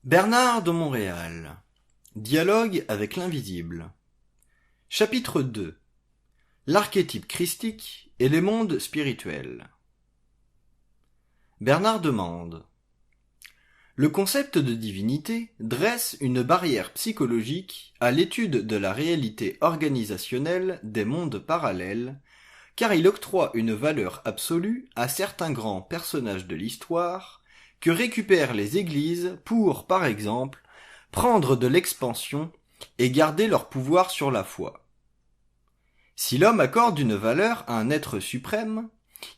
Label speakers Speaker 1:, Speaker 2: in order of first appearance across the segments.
Speaker 1: Bernard de Montréal. Dialogue avec l'invisible. Chapitre 2. L'archétype christique et les mondes spirituels. Bernard demande. Le concept de divinité dresse une barrière psychologique à l'étude de la réalité organisationnelle des mondes parallèles, car il octroie une valeur absolue à certains grands personnages de l'histoire que récupèrent les églises pour, par exemple, prendre de l'expansion et garder leur pouvoir sur la foi. Si l'homme accorde une valeur à un être suprême,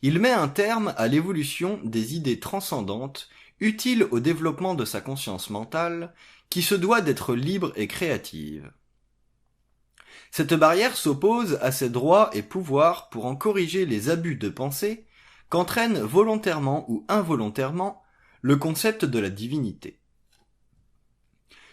Speaker 1: il met un terme à l'évolution des idées transcendantes utiles au développement de sa conscience mentale, qui se doit d'être libre et créative. Cette barrière s'oppose à ses droits et pouvoirs pour en corriger les abus de pensée qu'entraîne volontairement ou involontairement le concept de la divinité.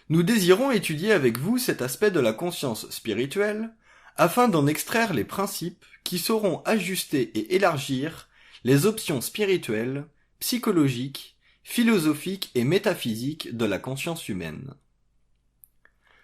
Speaker 1: Nous désirons étudier avec vous cet aspect de la conscience spirituelle afin d'en extraire les principes qui sauront ajuster et élargir les options spirituelles, psychologiques, philosophiques et métaphysiques de la conscience humaine.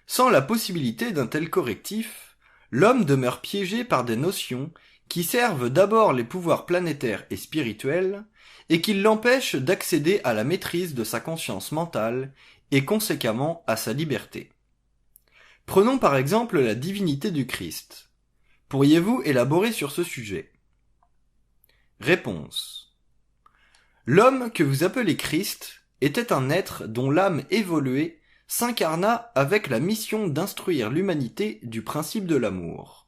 Speaker 1: Sans la possibilité d'un tel correctif, l'homme demeure piégé par des notions qui servent d'abord les pouvoirs planétaires et spirituels et qui l'empêchent d'accéder à la maîtrise de sa conscience mentale et conséquemment à sa liberté. Prenons par exemple la divinité du Christ. Pourriez-vous élaborer sur ce sujet? Réponse. L'homme que vous appelez Christ était un être dont l'âme évoluée s'incarna avec la mission d'instruire l'humanité du principe de l'amour.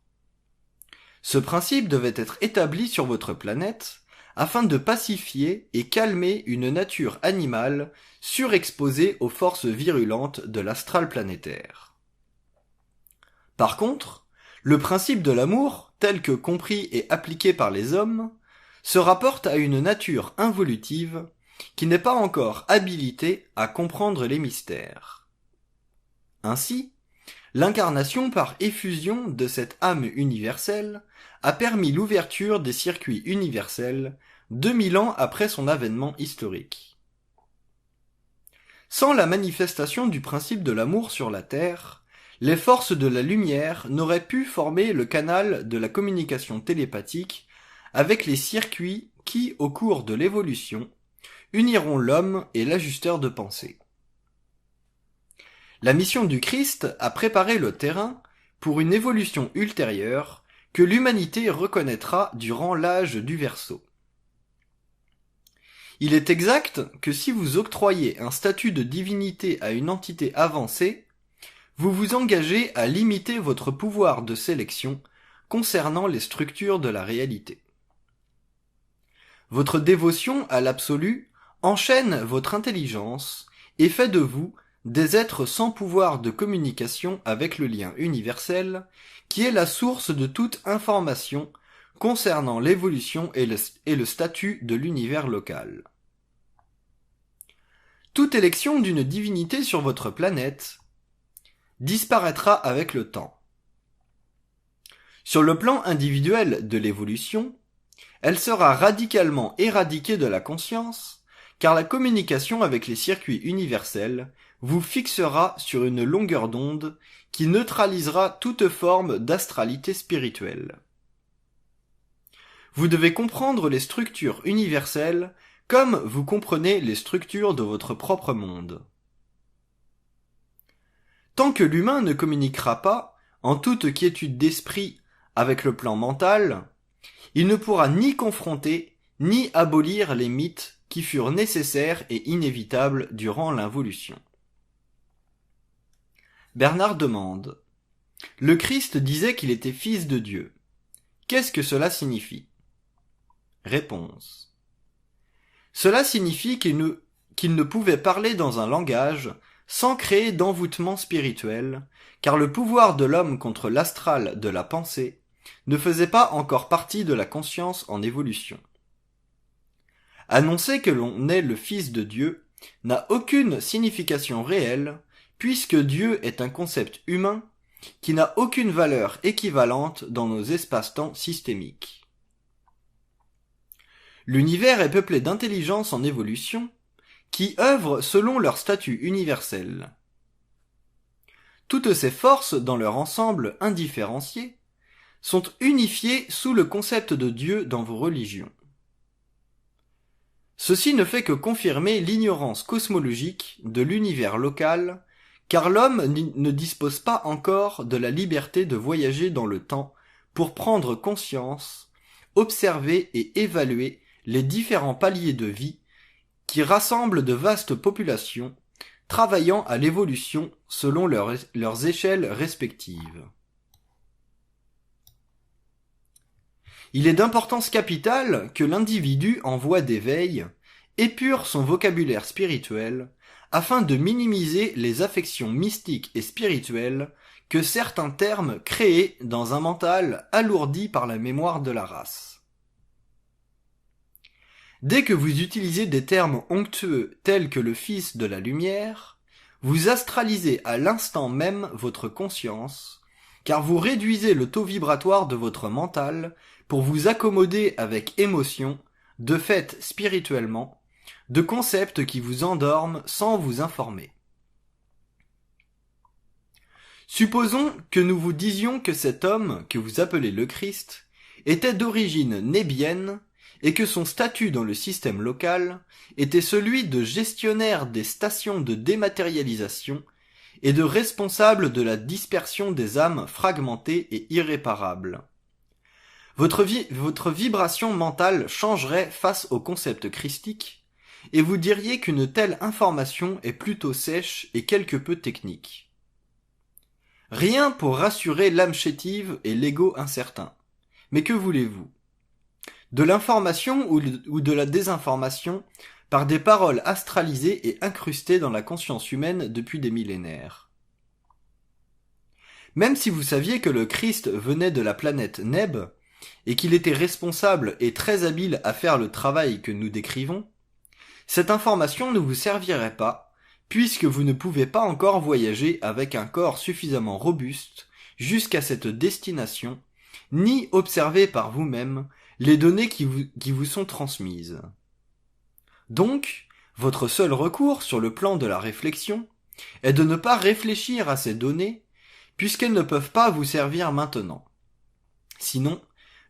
Speaker 1: Ce principe devait être établi sur votre planète afin de pacifier et calmer une nature animale surexposée aux forces virulentes de l'astral planétaire. Par contre, le principe de l'amour, tel que compris et appliqué par les hommes, se rapporte à une nature involutive qui n'est pas encore habilitée à comprendre les mystères. Ainsi, l'incarnation par effusion de cette âme universelle a permis l'ouverture des circuits universels 2000 ans après son avènement historique. Sans la manifestation du principe de l'amour sur la Terre, les forces de la lumière n'auraient pu former le canal de la communication télépathique avec les circuits qui, au cours de l'évolution, uniront l'homme et l'ajusteur de pensée. La mission du Christ a préparé le terrain pour une évolution ultérieure que l'humanité reconnaîtra durant l'âge du Verseau. Il est exact que si vous octroyez un statut de divinité à une entité avancée, vous vous engagez à limiter votre pouvoir de sélection concernant les structures de la réalité. Votre dévotion à l'absolu enchaîne votre intelligence et fait de vous des êtres sans pouvoir de communication avec le lien universel, qui est la source de toute information concernant l'évolution et le statut de l'univers local. Toute élection d'une divinité sur votre planète disparaîtra avec le temps. Sur le plan individuel de l'évolution, elle sera radicalement éradiquée de la conscience, car la communication avec les circuits universels vous fixera sur une longueur d'onde qui neutralisera toute forme d'astralité spirituelle. Vous devez comprendre les structures universelles comme vous comprenez les structures de votre propre monde. Tant que l'humain ne communiquera pas, en toute quiétude d'esprit, avec le plan mental, il ne pourra ni confronter, ni abolir les mythes qui furent nécessaires et inévitables durant l'involution. Bernard demande. Le Christ disait qu'il était fils de Dieu. Qu'est-ce que cela signifie? Réponse. Cela signifie qu'il ne pouvait parler dans un langage sans créer d'envoûtement spirituel, car le pouvoir de l'homme contre l'astral de la pensée ne faisait pas encore partie de la conscience en évolution. Annoncer que l'on est le Fils de Dieu n'a aucune signification réelle, puisque Dieu est un concept humain qui n'a aucune valeur équivalente dans nos espaces-temps systémiques. L'univers est peuplé d'intelligence en évolution qui œuvrent selon leur statut universel. Toutes ces forces, dans leur ensemble indifférencié, sont unifiées sous le concept de Dieu dans vos religions. Ceci ne fait que confirmer l'ignorance cosmologique de l'univers local, car l'homme ne dispose pas encore de la liberté de voyager dans le temps pour prendre conscience, observer et évaluer les différents paliers de vie qui rassemblent de vastes populations, travaillant à l'évolution selon leurs échelles respectives. Il est d'importance capitale que l'individu en voie d'éveil épure son vocabulaire spirituel afin de minimiser les affections mystiques et spirituelles que certains termes créent dans un mental alourdi par la mémoire de la race. Dès que vous utilisez des termes onctueux tels que le Fils de la Lumière, vous astralisez à l'instant même votre conscience, car vous réduisez le taux vibratoire de votre mental pour vous accommoder avec émotion, de fait spirituellement, de concepts qui vous endorment sans vous informer. Supposons que nous vous disions que cet homme, que vous appelez le Christ, était d'origine nébienne et que son statut dans le système local était celui de gestionnaire des stations de dématérialisation et de responsable de la dispersion des âmes fragmentées et irréparables. Votre vibration mentale changerait face au concept christique, et vous diriez qu'une telle information est plutôt sèche et quelque peu technique. Rien pour rassurer l'âme chétive et l'ego incertain. Mais que voulez-vous? De l'information ou de la désinformation par des paroles astralisées et incrustées dans la conscience humaine depuis des millénaires. Même si vous saviez que le Christ venait de la planète Neb, et qu'il était responsable et très habile à faire le travail que nous décrivons, cette information ne vous servirait pas, puisque vous ne pouvez pas encore voyager avec un corps suffisamment robuste jusqu'à cette destination, ni observer par vous-même les données qui vous sont transmises. Donc, votre seul recours sur le plan de la réflexion est de ne pas réfléchir à ces données, puisqu'elles ne peuvent pas vous servir maintenant. Sinon,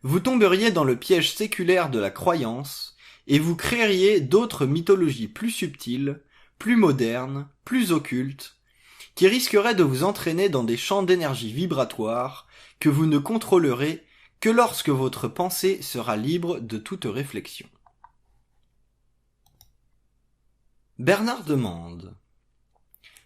Speaker 1: vous tomberiez dans le piège séculaire de la croyance et vous créeriez d'autres mythologies plus subtiles, plus modernes, plus occultes, qui risqueraient de vous entraîner dans des champs d'énergie vibratoire que vous ne contrôlerez que lorsque votre pensée sera libre de toute réflexion. Bernard demande: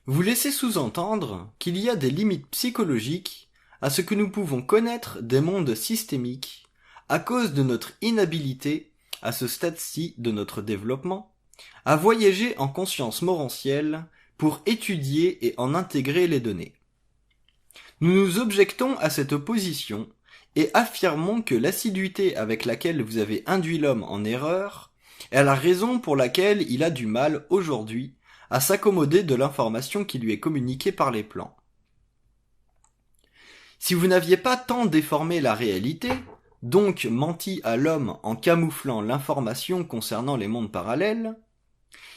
Speaker 1: vous laissez sous-entendre qu'il y a des limites psychologiques à ce que nous pouvons connaître des mondes systémiques à cause de notre inhabilité, à ce stade-ci de notre développement, à voyager en conscience morantielle pour étudier et en intégrer les données. Nous nous objectons à cette opposition et affirmons que l'assiduité avec laquelle vous avez induit l'homme en erreur est la raison pour laquelle il a du mal aujourd'hui à s'accommoder de l'information qui lui est communiquée par les plans. Si vous n'aviez pas tant déformé la réalité, donc menti à l'homme en camouflant l'information concernant les mondes parallèles,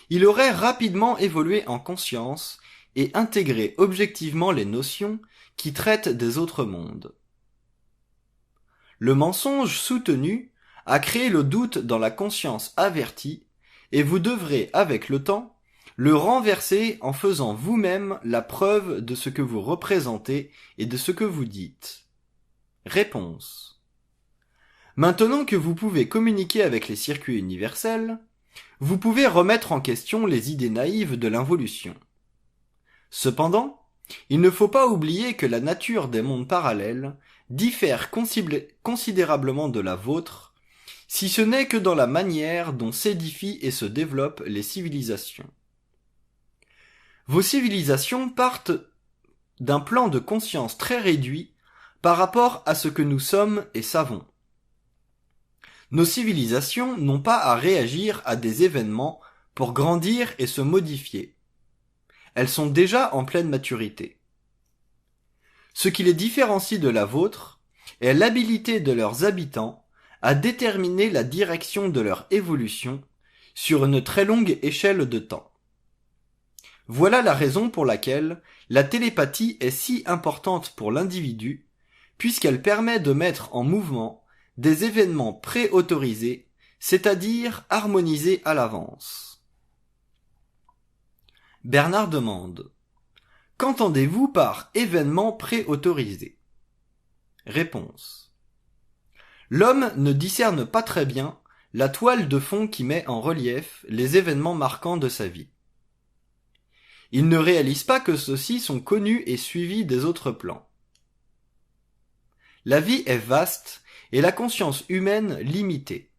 Speaker 1: il aurait rapidement évolué en conscience et intégré objectivement les notions qui traitent des autres mondes. Le mensonge soutenu a créé le doute dans la conscience avertie, et vous devrez, avec le temps, le renverser en faisant vous-même la preuve de ce que vous représentez et de ce que vous dites. Réponse. Maintenant que vous pouvez communiquer avec les circuits universels, vous pouvez remettre en question les idées naïves de l'involution. Cependant, il ne faut pas oublier que la nature des mondes parallèles diffère considérablement de la vôtre, si ce n'est que dans la manière dont s'édifient et se développent les civilisations. Vos civilisations partent d'un plan de conscience très réduit par rapport à ce que nous sommes et savons. Nos civilisations n'ont pas à réagir à des événements pour grandir et se modifier. Elles sont déjà en pleine maturité. Ce qui les différencie de la vôtre est l'habilité de leurs habitants à déterminer la direction de leur évolution sur une très longue échelle de temps. Voilà la raison pour laquelle la télépathie est si importante pour l'individu, puisqu'elle permet de mettre en mouvement des événements préautorisés, c'est-à-dire harmonisés à l'avance. Bernard demande: qu'entendez-vous par événement préautorisé? Réponse: l'homme ne discerne pas très bien la toile de fond qui met en relief les événements marquants de sa vie. Il ne réalise pas que ceux-ci sont connus et suivis des autres plans. La vie est vaste et la conscience humaine limitée.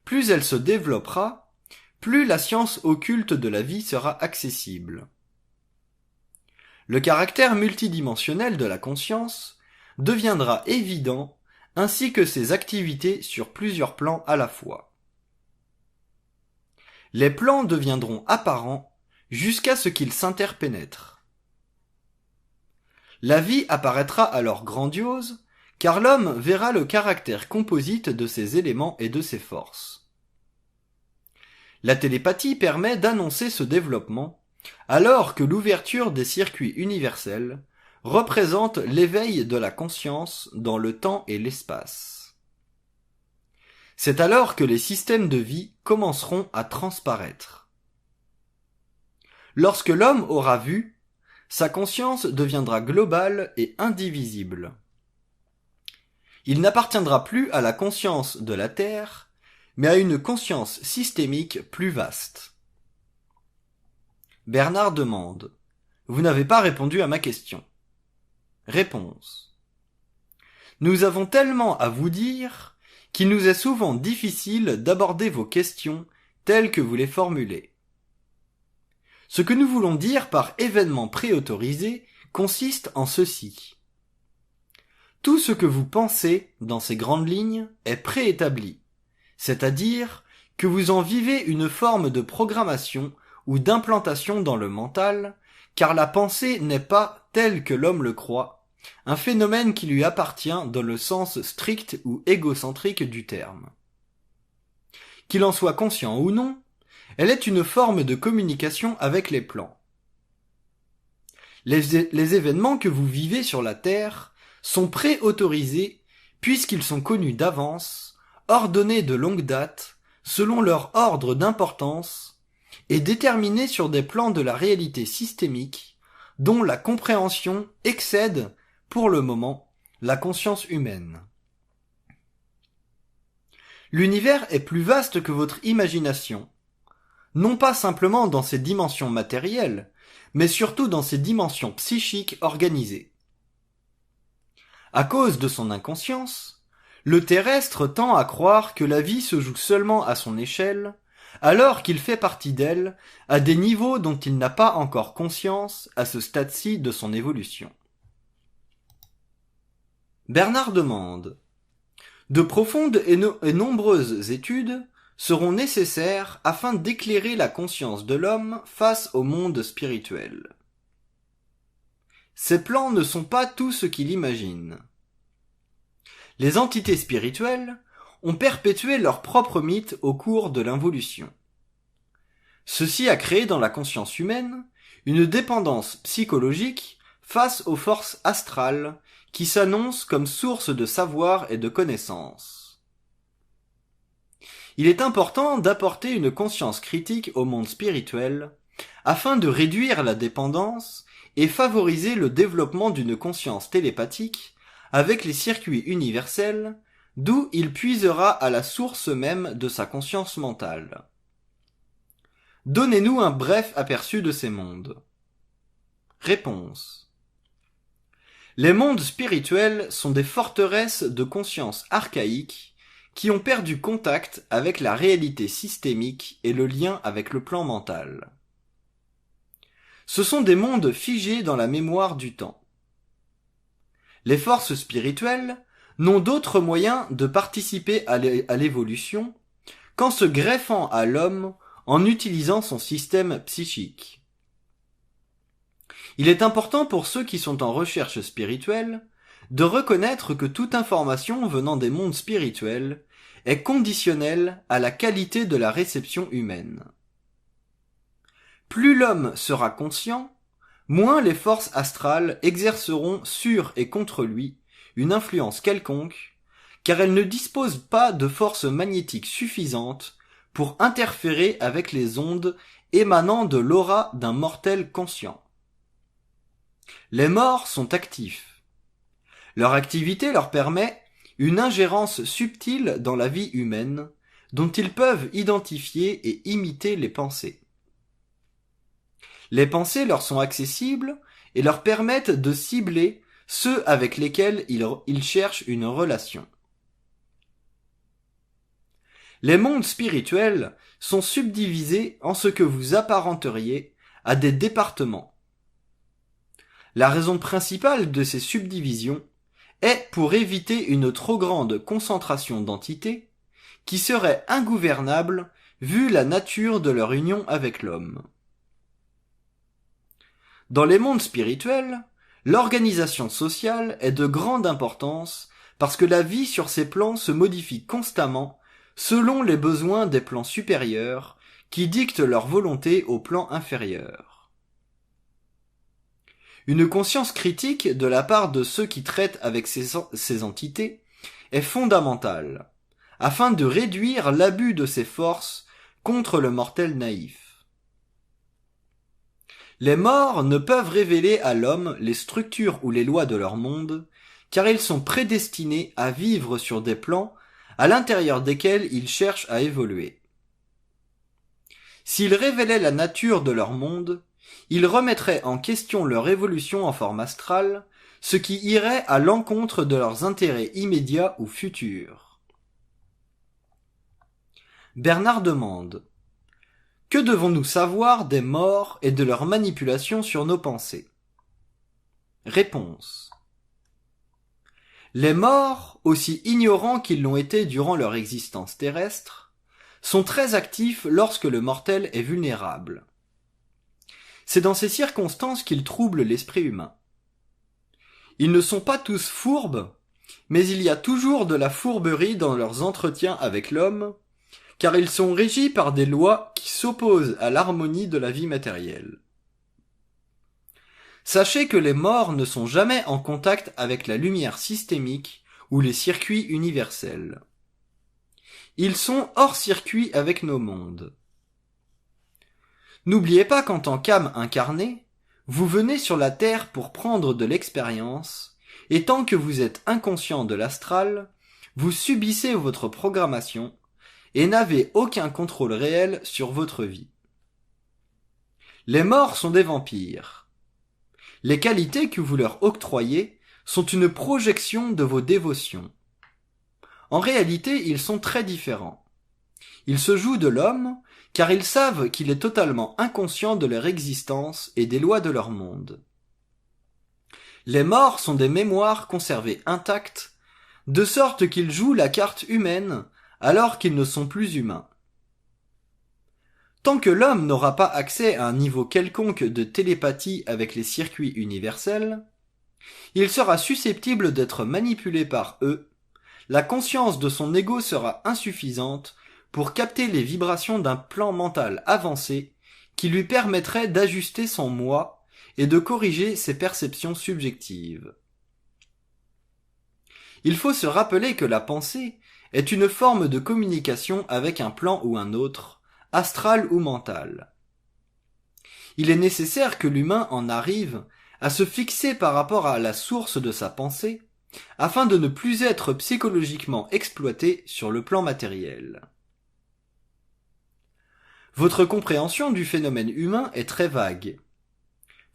Speaker 1: Plus elle se développera, plus la science occulte de la vie sera accessible. Le caractère multidimensionnel de la conscience deviendra évident, ainsi que ses activités sur plusieurs plans à la fois. Les plans deviendront apparents jusqu'à ce qu'ils s'interpénètrent. La vie apparaîtra alors grandiose, car l'homme verra le caractère composite de ses éléments et de ses forces. La télépathie permet d'annoncer ce développement, alors que l'ouverture des circuits universels représente l'éveil de la conscience dans le temps et l'espace. C'est alors que les systèmes de vie commenceront à transparaître. Lorsque l'homme aura vu, sa conscience deviendra globale et indivisible. Il n'appartiendra plus à la conscience de la Terre, mais à une conscience systémique plus vaste. Bernard demande: vous n'avez pas répondu à ma question. Réponse: nous avons tellement à vous dire qu'il nous est souvent difficile d'aborder vos questions telles que vous les formulez. Ce que nous voulons dire par événement préautorisé consiste en ceci. Tout ce que vous pensez dans ces grandes lignes est préétabli, c'est-à-dire que vous en vivez une forme de programmation ou d'implantation dans le mental, car la pensée n'est pas, telle que l'homme le croit, un phénomène qui lui appartient dans le sens strict ou égocentrique du terme. Qu'il en soit conscient ou non, elle est une forme de communication avec les plans. Les événements que vous vivez sur la Terre sont préautorisés puisqu'ils sont connus d'avance, ordonnés de longue date, selon leur ordre d'importance, et déterminés sur des plans de la réalité systémique dont la compréhension excède, pour le moment, la conscience humaine. L'univers est plus vaste que votre imagination, non pas simplement dans ses dimensions matérielles, mais surtout dans ses dimensions psychiques organisées. À cause de son inconscience, le terrestre tend à croire que la vie se joue seulement à son échelle, alors qu'il fait partie d'elle à des niveaux dont il n'a pas encore conscience à ce stade-ci de son évolution. Bernard demande: de profondes et nombreuses études seront nécessaires afin d'éclairer la conscience de l'homme face au monde spirituel. Ces plans ne sont pas tout ce qu'il imagine. Les entités spirituelles ont perpétué leur propre mythe au cours de l'involution. Ceci a créé dans la conscience humaine une dépendance psychologique face aux forces astrales qui s'annoncent comme source de savoir et de connaissances. Il est important d'apporter une conscience critique au monde spirituel afin de réduire la dépendance et favoriser le développement d'une conscience télépathique avec les circuits universels, d'où il puisera à la source même de sa conscience mentale. Donnez-nous un bref aperçu de ces mondes. Réponse: les mondes spirituels sont des forteresses de conscience archaïques qui ont perdu contact avec la réalité systémique et le lien avec le plan mental. Ce sont des mondes figés dans la mémoire du temps. Les forces spirituelles n'ont d'autre moyen de participer à l'évolution qu'en se greffant à l'homme en utilisant son système psychique. Il est important pour ceux qui sont en recherche spirituelle de reconnaître que toute information venant des mondes spirituels est conditionnelle à la qualité de la réception humaine. Plus l'homme sera conscient, moins les forces astrales exerceront sur et contre lui une influence quelconque, car elles ne disposent pas de force magnétique suffisante pour interférer avec les ondes émanant de l'aura d'un mortel conscient. Les morts sont actifs. Leur activité leur permet une ingérence subtile dans la vie humaine, dont ils peuvent identifier et imiter les pensées. Les pensées leur sont accessibles et leur permettent de cibler ceux avec lesquels ils cherchent une relation. Les mondes spirituels sont subdivisés en ce que vous apparenteriez à des départements. La raison principale de ces subdivisions est pour éviter une trop grande concentration d'entités qui serait ingouvernable vu la nature de leur union avec l'homme. Dans les mondes spirituels, l'organisation sociale est de grande importance parce que la vie sur ces plans se modifie constamment selon les besoins des plans supérieurs qui dictent leur volonté aux plans inférieurs. Une conscience critique de la part de ceux qui traitent avec ces entités est fondamentale, afin de réduire l'abus de ces forces contre le mortel naïf. Les morts ne peuvent révéler à l'homme les structures ou les lois de leur monde, car ils sont prédestinés à vivre sur des plans à l'intérieur desquels ils cherchent à évoluer. S'ils révélaient la nature de leur monde, ils remettraient en question leur évolution en forme astrale, ce qui irait à l'encontre de leurs intérêts immédiats ou futurs. Bernard demande: que devons-nous savoir des morts et de leur manipulation sur nos pensées? Réponse: les morts, aussi ignorants qu'ils l'ont été durant leur existence terrestre, sont très actifs lorsque le mortel est vulnérable. C'est dans ces circonstances qu'ils troublent l'esprit humain. Ils ne sont pas tous fourbes, mais il y a toujours de la fourberie dans leurs entretiens avec l'homme, car ils sont régis par des lois qui s'opposent à l'harmonie de la vie matérielle. Sachez que les morts ne sont jamais en contact avec la lumière systémique ou les circuits universels. Ils sont hors circuit avec nos mondes. N'oubliez pas qu'en tant qu'âme incarnée, vous venez sur la Terre pour prendre de l'expérience, et tant que vous êtes inconscient de l'astral, vous subissez votre programmation et n'avez aucun contrôle réel sur votre vie. Les morts sont des vampires. Les qualités que vous leur octroyez sont une projection de vos dévotions. En réalité, ils sont très différents. Ils se jouent de l'homme, car ils savent qu'il est totalement inconscient de leur existence et des lois de leur monde. Les morts sont des mémoires conservées intactes, de sorte qu'ils jouent la carte humaine alors qu'ils ne sont plus humains. Tant que l'homme n'aura pas accès à un niveau quelconque de télépathie avec les circuits universels, il sera susceptible d'être manipulé par eux, la conscience de son ego sera insuffisante pour capter les vibrations d'un plan mental avancé qui lui permettrait d'ajuster son moi et de corriger ses perceptions subjectives. Il faut se rappeler que la pensée est une forme de communication avec un plan ou un autre, astral ou mental. Il est nécessaire que l'humain en arrive à se fixer par rapport à la source de sa pensée, afin de ne plus être psychologiquement exploité sur le plan matériel. Votre compréhension du phénomène humain est très vague.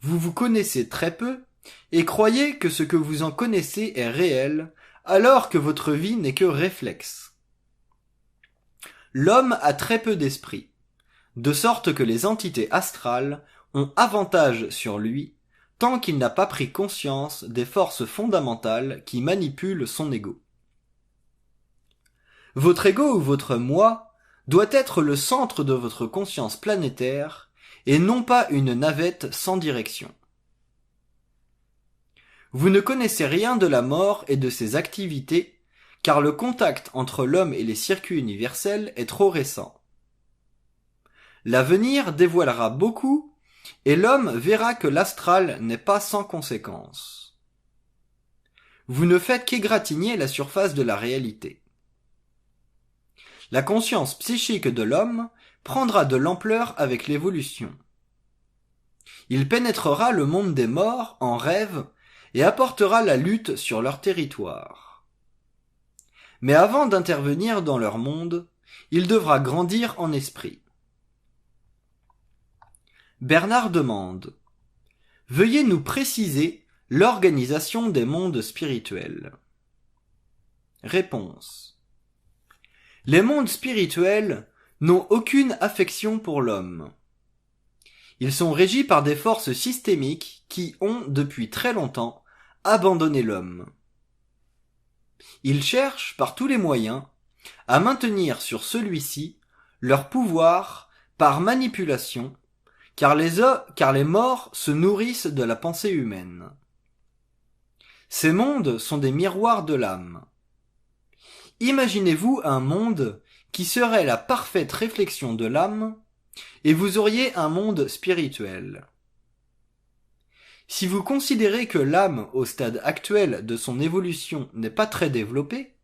Speaker 1: Vous vous connaissez très peu et croyez que ce que vous en connaissez est réel, alors que votre vie n'est que réflexe. L'homme a très peu d'esprit, de sorte que les entités astrales ont avantage sur lui tant qu'il n'a pas pris conscience des forces fondamentales qui manipulent son ego. Votre ego ou votre moi doit être le centre de votre conscience planétaire et non pas une navette sans direction. Vous ne connaissez rien de la mort et de ses activités, car le contact entre l'homme et les circuits universels est trop récent. L'avenir dévoilera beaucoup, et l'homme verra que l'astral n'est pas sans conséquence. Vous ne faites qu'égratigner la surface de la réalité. La conscience psychique de l'homme prendra de l'ampleur avec l'évolution. Il pénétrera le monde des morts en rêve et apportera la lutte sur leur territoire. Mais avant d'intervenir dans leur monde, il devra grandir en esprit. Bernard demande : veuillez nous préciser l'organisation des mondes spirituels. Réponse : les mondes spirituels n'ont aucune affection pour l'homme. Ils sont régis par des forces systémiques qui ont, depuis très longtemps, abandonné l'homme. Ils cherchent, par tous les moyens, à maintenir sur celui-ci leur pouvoir par manipulation, car les morts se nourrissent de la pensée humaine. Ces mondes sont des miroirs de l'âme. Imaginez-vous un monde qui serait la parfaite réflexion de l'âme, et vous auriez un monde spirituel. Si vous considérez que l'âme, au stade actuel de son évolution, n'est pas très développée,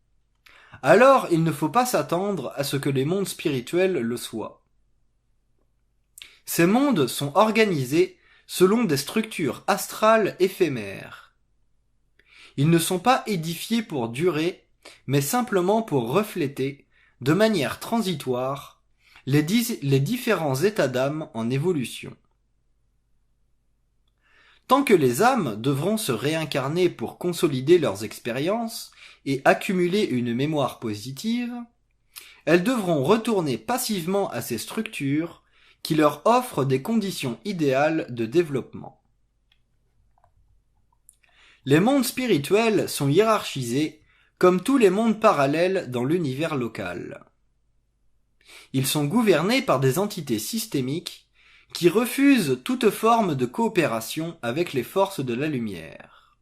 Speaker 1: alors il ne faut pas s'attendre à ce que les mondes spirituels le soient. Ces mondes sont organisés selon des structures astrales éphémères. Ils ne sont pas édifiés pour durer, mais simplement pour refléter, de manière transitoire, les différents états d'âme en évolution. Tant que les âmes devront se réincarner pour consolider leurs expériences et accumuler une mémoire positive, elles devront retourner passivement à ces structures qui leur offrent des conditions idéales de développement. Les mondes spirituels sont hiérarchisés comme tous les mondes parallèles dans l'univers local. Ils sont gouvernés par des entités systémiques qui refusent toute forme de coopération avec les forces de la lumière.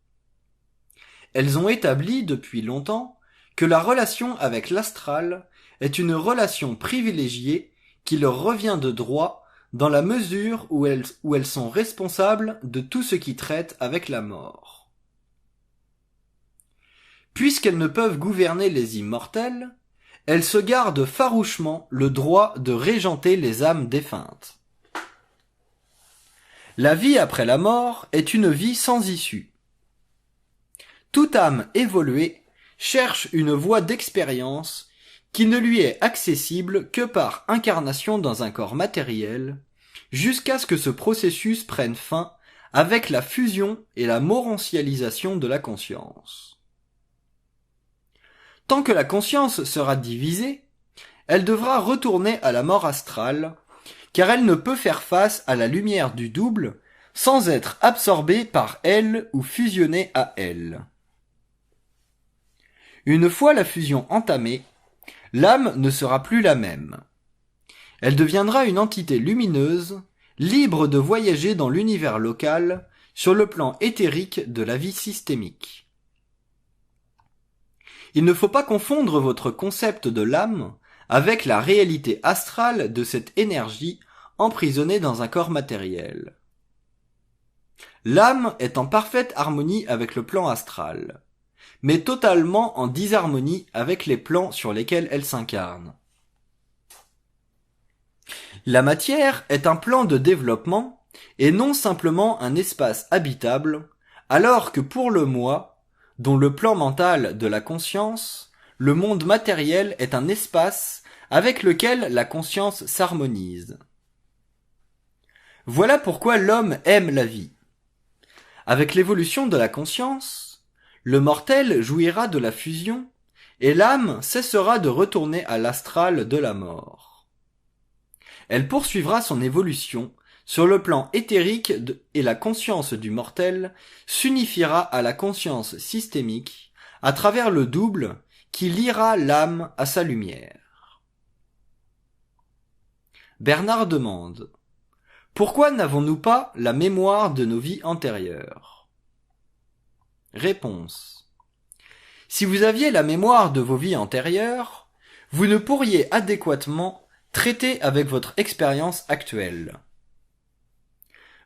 Speaker 1: Elles ont établi depuis longtemps que la relation avec l'astral est une relation privilégiée qui leur revient de droit dans la mesure où elles sont responsables de tout ce qui traite avec la mort. Puisqu'elles ne peuvent gouverner les immortels, elles se gardent farouchement le droit de régenter les âmes défuntes. La vie après la mort est une vie sans issue. Toute âme évoluée cherche une voie d'expérience qui ne lui est accessible que par incarnation dans un corps matériel, jusqu'à ce que ce processus prenne fin avec la fusion et la morancialisation de la conscience. Tant que la conscience sera divisée, elle devra retourner à la mort astrale, car elle ne peut faire face à la lumière du double sans être absorbée par elle ou fusionnée à elle. Une fois la fusion entamée, l'âme ne sera plus la même. Elle deviendra une entité lumineuse, libre de voyager dans l'univers local, sur le plan éthérique de la vie systémique. Il ne faut pas confondre votre concept de l'âme avec la réalité astrale de cette énergie emprisonnée dans un corps matériel. L'âme est en parfaite harmonie avec le plan astral, mais totalement en disharmonie avec les plans sur lesquels elle s'incarne. La matière est un plan de développement et non simplement un espace habitable, alors que pour le moi, dont le plan mental de la conscience, le monde matériel est un espace avec lequel la conscience s'harmonise. Voilà pourquoi l'homme aime la vie. Avec l'évolution de la conscience, le mortel jouira de la fusion et l'âme cessera de retourner à l'astral de la mort. Elle poursuivra son évolution sur le plan éthérique et la conscience du mortel s'unifiera à la conscience systémique à travers le double qui liera l'âme à sa lumière. Bernard demande : pourquoi n'avons-nous pas la mémoire de nos vies antérieures ? Réponse : si vous aviez la mémoire de vos vies antérieures, vous ne pourriez adéquatement Traitez avec votre expérience actuelle.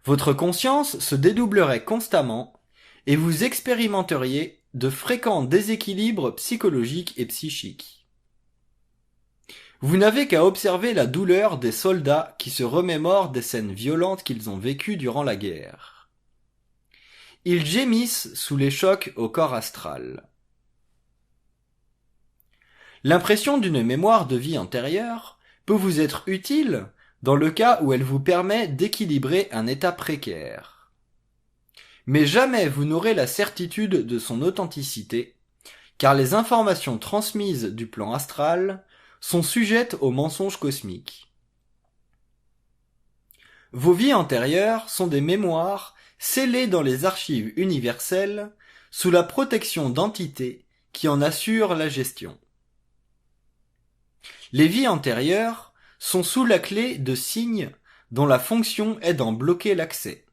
Speaker 1: Votre conscience se dédoublerait constamment et vous expérimenteriez de fréquents déséquilibres psychologiques et psychiques. Vous n'avez qu'à observer la douleur des soldats qui se remémorent des scènes violentes qu'ils ont vécues durant la guerre. Ils gémissent sous les chocs au corps astral. L'impression d'une mémoire de vie antérieure peut vous être utile dans le cas où elle vous permet d'équilibrer un état précaire. Mais jamais vous n'aurez la certitude de son authenticité, car les informations transmises du plan astral sont sujettes aux mensonges cosmiques. Vos vies antérieures sont des mémoires scellées dans les archives universelles sous la protection d'entités qui en assurent la gestion. Les vies antérieures sont sous la clé de signes dont la fonction est d'en bloquer l'accès.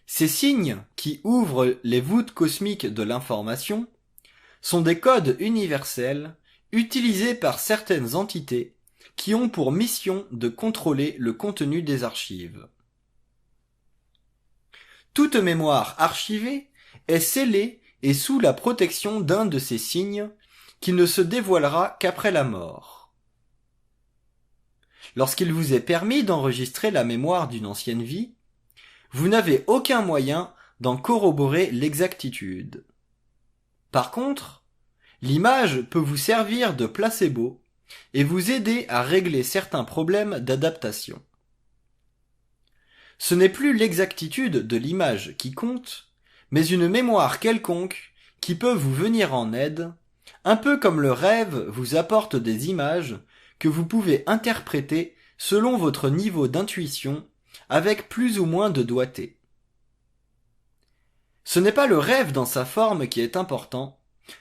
Speaker 1: Ces signes, qui ouvrent les voûtes cosmiques de l'information, sont des codes universels utilisés par certaines entités qui ont pour mission de contrôler le contenu des archives. Toute mémoire archivée est scellée et sous la protection d'un de ces signes qui ne se dévoilera qu'après la mort. Lorsqu'il vous est permis d'enregistrer la mémoire d'une ancienne vie, vous n'avez aucun moyen d'en corroborer l'exactitude. Par contre, l'image peut vous servir de placebo et vous aider à régler certains problèmes d'adaptation. Ce n'est plus l'exactitude de l'image qui compte, mais une mémoire quelconque qui peut vous venir en aide, un peu comme le rêve vous apporte des images que vous pouvez interpréter selon votre niveau d'intuition avec plus ou moins de doigté. Ce n'est pas le rêve dans sa forme qui est important,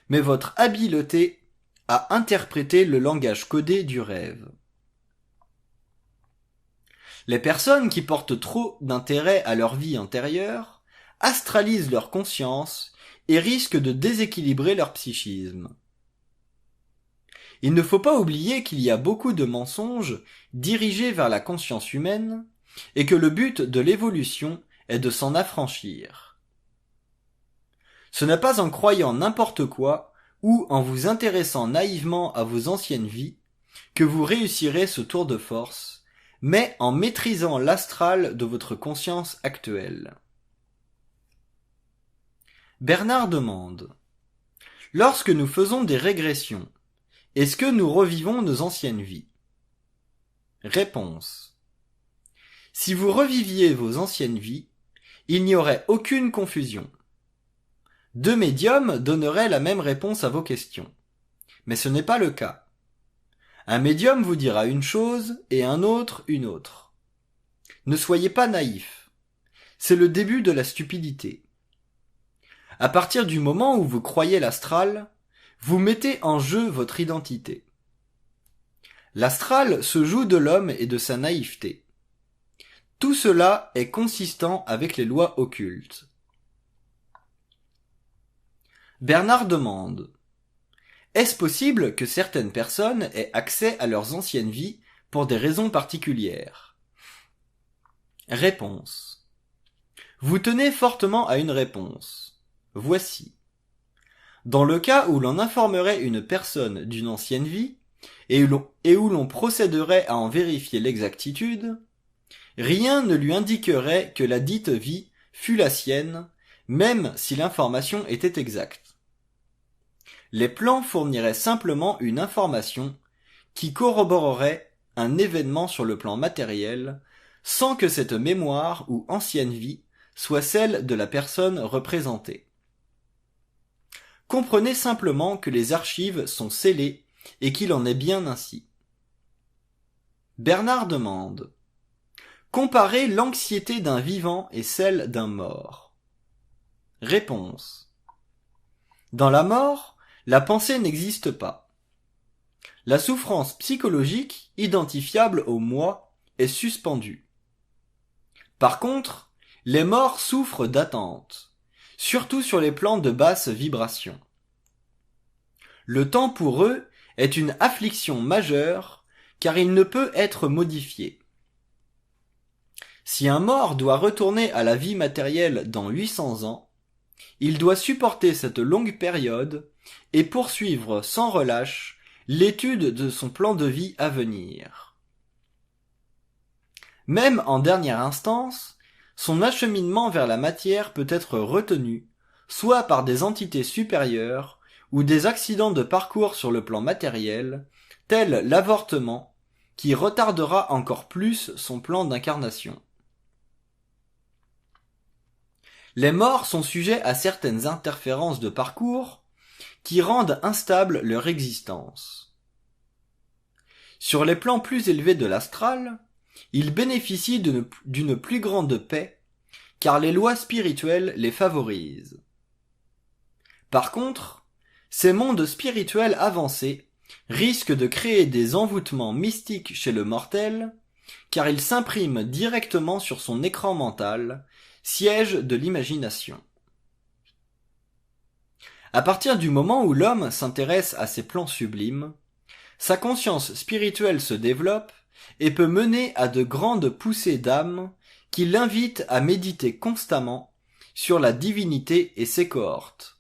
Speaker 1: mais votre habileté à interpréter le langage codé du rêve. Les personnes qui portent trop d'intérêt à leur vie antérieure astralisent leur conscience et risquent de déséquilibrer leur psychisme. Il ne faut pas oublier qu'il y a beaucoup de mensonges dirigés vers la conscience humaine et que le but de l'évolution est de s'en affranchir. Ce n'est pas en croyant n'importe quoi ou en vous intéressant naïvement à vos anciennes vies que vous réussirez ce tour de force, mais en maîtrisant l'astral de votre conscience actuelle. Bernard demande: lorsque nous faisons des régressions, est-ce que nous revivons nos anciennes vies? Réponse: si vous reviviez vos anciennes vies, il n'y aurait aucune confusion. Deux médiums donneraient la même réponse à vos questions. Mais ce n'est pas le cas. Un médium vous dira une chose et un autre une autre. Ne soyez pas naïfs. C'est le début de la stupidité. À partir du moment où vous croyez l'astral, vous mettez en jeu votre identité. L'astral se joue de l'homme et de sa naïveté. Tout cela est consistant avec les lois occultes. Bernard demande: est-ce possible que certaines personnes aient accès à leurs anciennes vies pour des raisons particulières? Réponse: vous tenez fortement à une réponse. Voici. Dans le cas où l'on informerait une personne d'une ancienne vie, et où l'on procéderait à en vérifier l'exactitude, rien ne lui indiquerait que la dite vie fut la sienne, même si l'information était exacte. Les plans fourniraient simplement une information qui corroborerait un événement sur le plan matériel, sans que cette mémoire ou ancienne vie soit celle de la personne représentée. Comprenez simplement que les archives sont scellées et qu'il en est bien ainsi. Bernard demande: comparez l'anxiété d'un vivant et celle d'un mort. Réponse: dans la mort, la pensée n'existe pas. La souffrance psychologique, identifiable au moi, est suspendue. Par contre, les morts souffrent d'attente, surtout sur les plans de basse vibration. Le temps pour eux est une affliction majeure car il ne peut être modifié. Si un mort doit retourner à la vie matérielle dans 800 ans, il doit supporter cette longue période et poursuivre sans relâche l'étude de son plan de vie à venir. Même en dernière instance, son acheminement vers la matière peut être retenu, soit par des entités supérieures ou des accidents de parcours sur le plan matériel, tel l'avortement, qui retardera encore plus son plan d'incarnation. Les morts sont sujets à certaines interférences de parcours qui rendent instable leur existence. Sur les plans plus élevés de l'astral, ils bénéficient d'une plus grande paix, car les lois spirituelles les favorisent. Par contre, ces mondes spirituels avancés risquent de créer des envoûtements mystiques chez le mortel, car ils s'impriment directement sur son écran mental, siège de l'imagination. À partir du moment où l'homme s'intéresse à ces plans sublimes, sa conscience spirituelle se développe et peut mener à de grandes poussées d'âme qui l'invitent à méditer constamment sur la divinité et ses cohortes.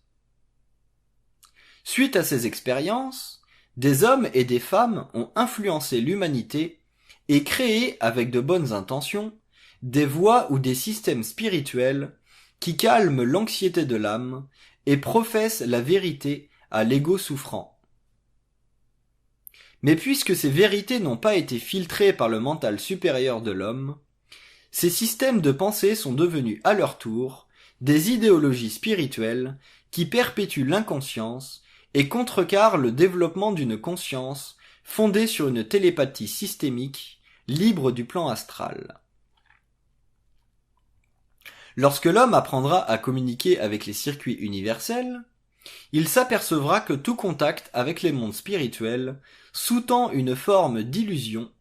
Speaker 1: Suite à ces expériences, des hommes et des femmes ont influencé l'humanité et créé, avec de bonnes intentions, des voies ou des systèmes spirituels qui calment l'anxiété de l'âme et professent la vérité à l'ego souffrant. Mais puisque ces vérités n'ont pas été filtrées par le mental supérieur de l'homme, ces systèmes de pensée sont devenus à leur tour des idéologies spirituelles qui perpétuent l'inconscience et contrecarrent le développement d'une conscience fondée sur une télépathie systémique, libre du plan astral. Lorsque l'homme apprendra à communiquer avec les circuits universels, il s'apercevra que tout contact avec les mondes spirituels sous-tend une forme d'illusion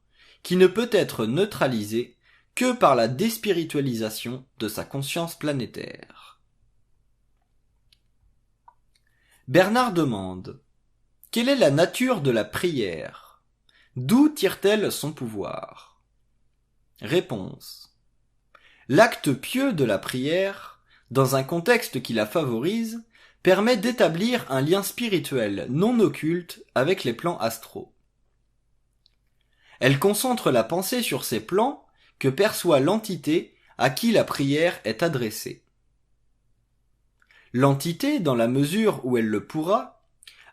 Speaker 1: qui ne peut être neutralisée que par la déspiritualisation de sa conscience planétaire. Bernard demande : quelle est la nature de la prière ? D'où tire-t-elle son pouvoir ? Réponse : l'acte pieux de la prière, dans un contexte qui la favorise, permet d'établir un lien spirituel non occulte avec les plans astraux. Elle concentre la pensée sur ces plans que perçoit l'entité à qui la prière est adressée. L'entité, dans la mesure où elle le pourra,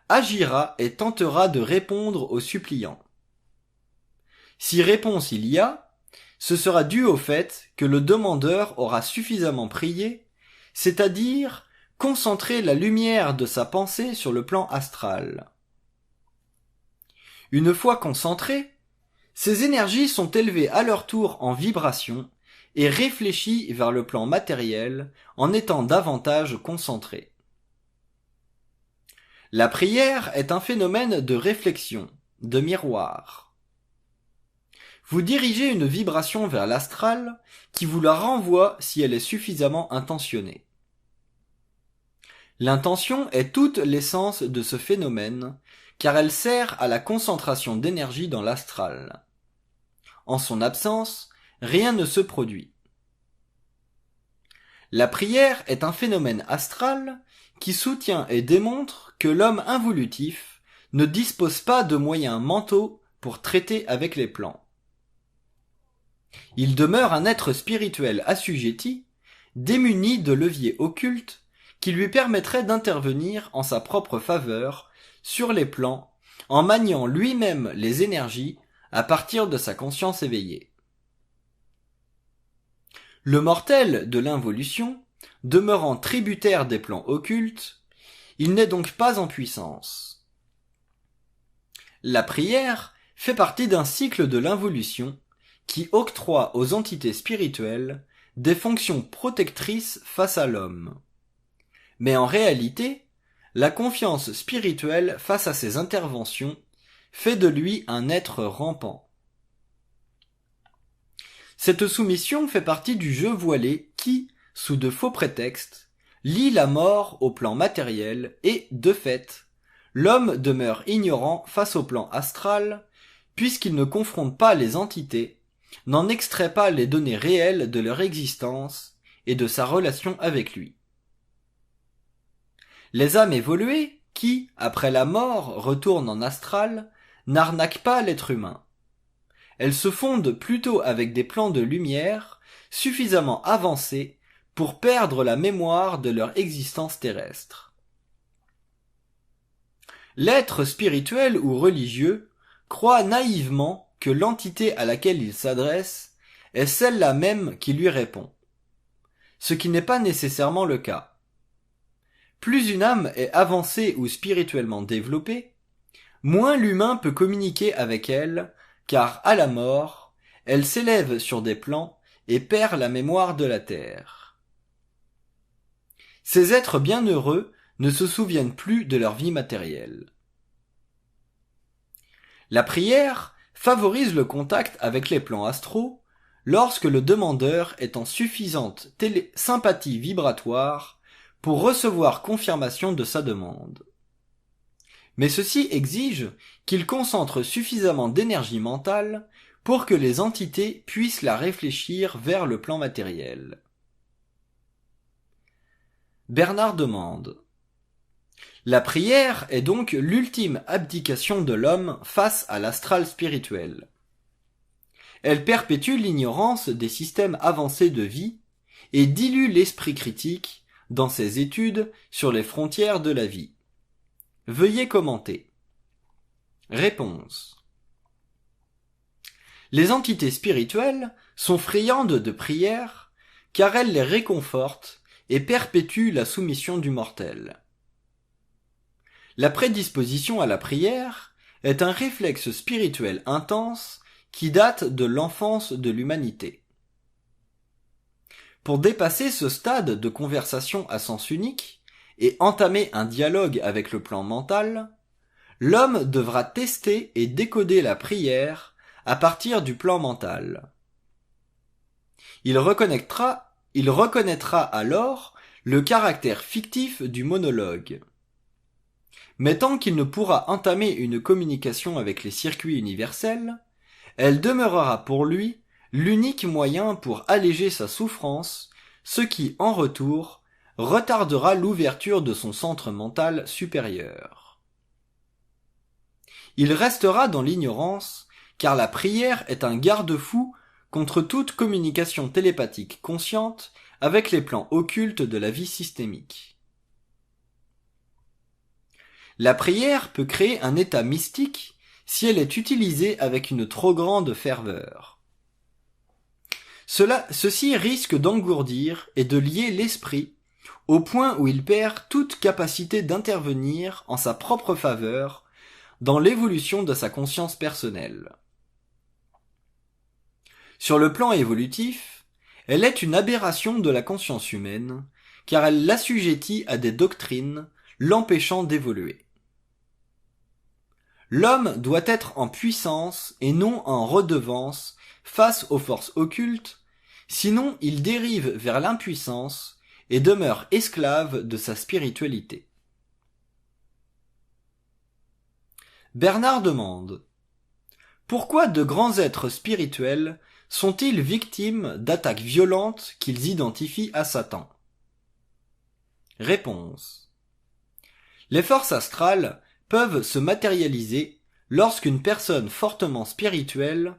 Speaker 1: agira et tentera de répondre au suppliant. Si réponse il y a, ce sera dû au fait que le demandeur aura suffisamment prié, c'est-à-dire concentrer la lumière de sa pensée sur le plan astral. Une fois concentrées, ces énergies sont élevées à leur tour en vibration et réfléchies vers le plan matériel en étant davantage concentrées. La prière est un phénomène de réflexion, de miroir. Vous dirigez une vibration vers l'astral qui vous la renvoie si elle est suffisamment intentionnée. L'intention est toute l'essence de ce phénomène, car elle sert à la concentration d'énergie dans l'astral. En son absence, rien ne se produit. La prière est un phénomène astral qui soutient et démontre que l'homme involutif ne dispose pas de moyens mentaux pour traiter avec les plans. Il demeure un être spirituel assujetti, démuni de leviers occultes qui lui permettraient d'intervenir en sa propre faveur sur les plans en maniant lui-même les énergies à partir de sa conscience éveillée. Le mortel de l'involution, demeurant tributaire des plans occultes, il n'est donc pas en puissance. La prière fait partie d'un cycle de l'involution qui octroie aux entités spirituelles des fonctions protectrices face à l'homme. Mais en réalité, la confiance spirituelle face à ces interventions fait de lui un être rampant. Cette soumission fait partie du jeu voilé qui, sous de faux prétextes, lie la mort au plan matériel et, de fait, l'homme demeure ignorant face au plan astral, puisqu'il ne confronte pas les entités, n'en extrait pas les données réelles de leur existence et de sa relation avec lui. Les âmes évoluées, qui, après la mort, retournent en astral, n'arnaquent pas l'être humain. Elles se fondent plutôt avec des plans de lumière suffisamment avancés pour perdre la mémoire de leur existence terrestre. L'être spirituel ou religieux croit naïvement que l'entité à laquelle il s'adresse est celle-là même qui lui répond, ce qui n'est pas nécessairement le cas. Plus une âme est avancée ou spirituellement développée, moins l'humain peut communiquer avec elle, car à la mort, elle s'élève sur des plans et perd la mémoire de la terre. Ces êtres bienheureux ne se souviennent plus de leur vie matérielle. La prière favorise le contact avec les plans astraux lorsque le demandeur est en suffisante sympathie vibratoire pour recevoir confirmation de sa demande. Mais ceci exige qu'il concentre suffisamment d'énergie mentale pour que les entités puissent la réfléchir vers le plan matériel. Bernard demande: la prière est donc l'ultime abdication de l'homme face à l'astral spirituel. Elle perpétue l'ignorance des systèmes avancés de vie et dilue l'esprit critique dans ses études sur les frontières de la vie. Veuillez commenter. Réponse. Les entités spirituelles sont friandes de prière car elles les réconfortent et perpétuent la soumission du mortel. La prédisposition à la prière est un réflexe spirituel intense qui date de l'enfance de l'humanité. Pour dépasser ce stade de conversation à sens unique et entamer un dialogue avec le plan mental, l'homme devra tester et décoder la prière à partir du plan mental. Il reconnaîtra alors le caractère fictif du monologue. Mais tant qu'il ne pourra entamer une communication avec les circuits universels, elle demeurera pour lui l'unique moyen pour alléger sa souffrance, ce qui, en retour, retardera l'ouverture de son centre mental supérieur. Il restera dans l'ignorance, car la prière est un garde-fou contre toute communication télépathique consciente avec les plans occultes de la vie systémique. La prière peut créer un état mystique si elle est utilisée avec une trop grande ferveur. Ceci risque d'engourdir et de lier l'esprit au point où il perd toute capacité d'intervenir en sa propre faveur dans l'évolution de sa conscience personnelle. Sur le plan évolutif, elle est une aberration de la conscience humaine, car elle l'assujettit à des doctrines l'empêchant d'évoluer. L'homme doit être en puissance et non en redevance face aux forces occultes, sinon il dérive vers l'impuissance et demeure esclave de sa spiritualité. Bernard demande: pourquoi de grands êtres spirituels sont-ils victimes d'attaques violentes qu'ils identifient à Satan? Réponse. Les forces astrales peuvent se matérialiser lorsqu'une personne fortement spirituelle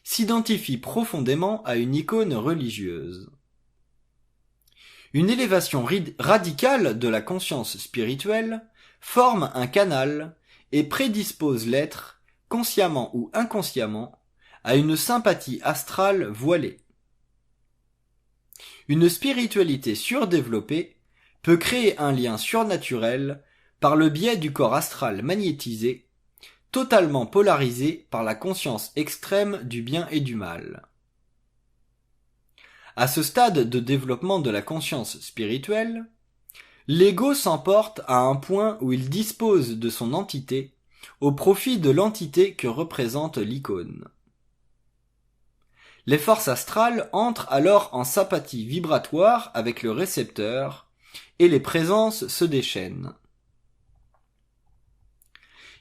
Speaker 1: s'identifie profondément à une icône religieuse. Une élévation radicale de la conscience spirituelle forme un canal et prédispose l'être, consciemment ou inconsciemment, à une sympathie astrale voilée. Une spiritualité surdéveloppée peut créer un lien surnaturel par le biais du corps astral magnétisé, totalement polarisé par la conscience extrême du bien et du mal. À ce stade de développement de la conscience spirituelle, l'ego s'emporte à un point où il dispose de son entité au profit de l'entité que représente l'icône. Les forces astrales entrent alors en sympathie vibratoire avec le récepteur et les présences se déchaînent.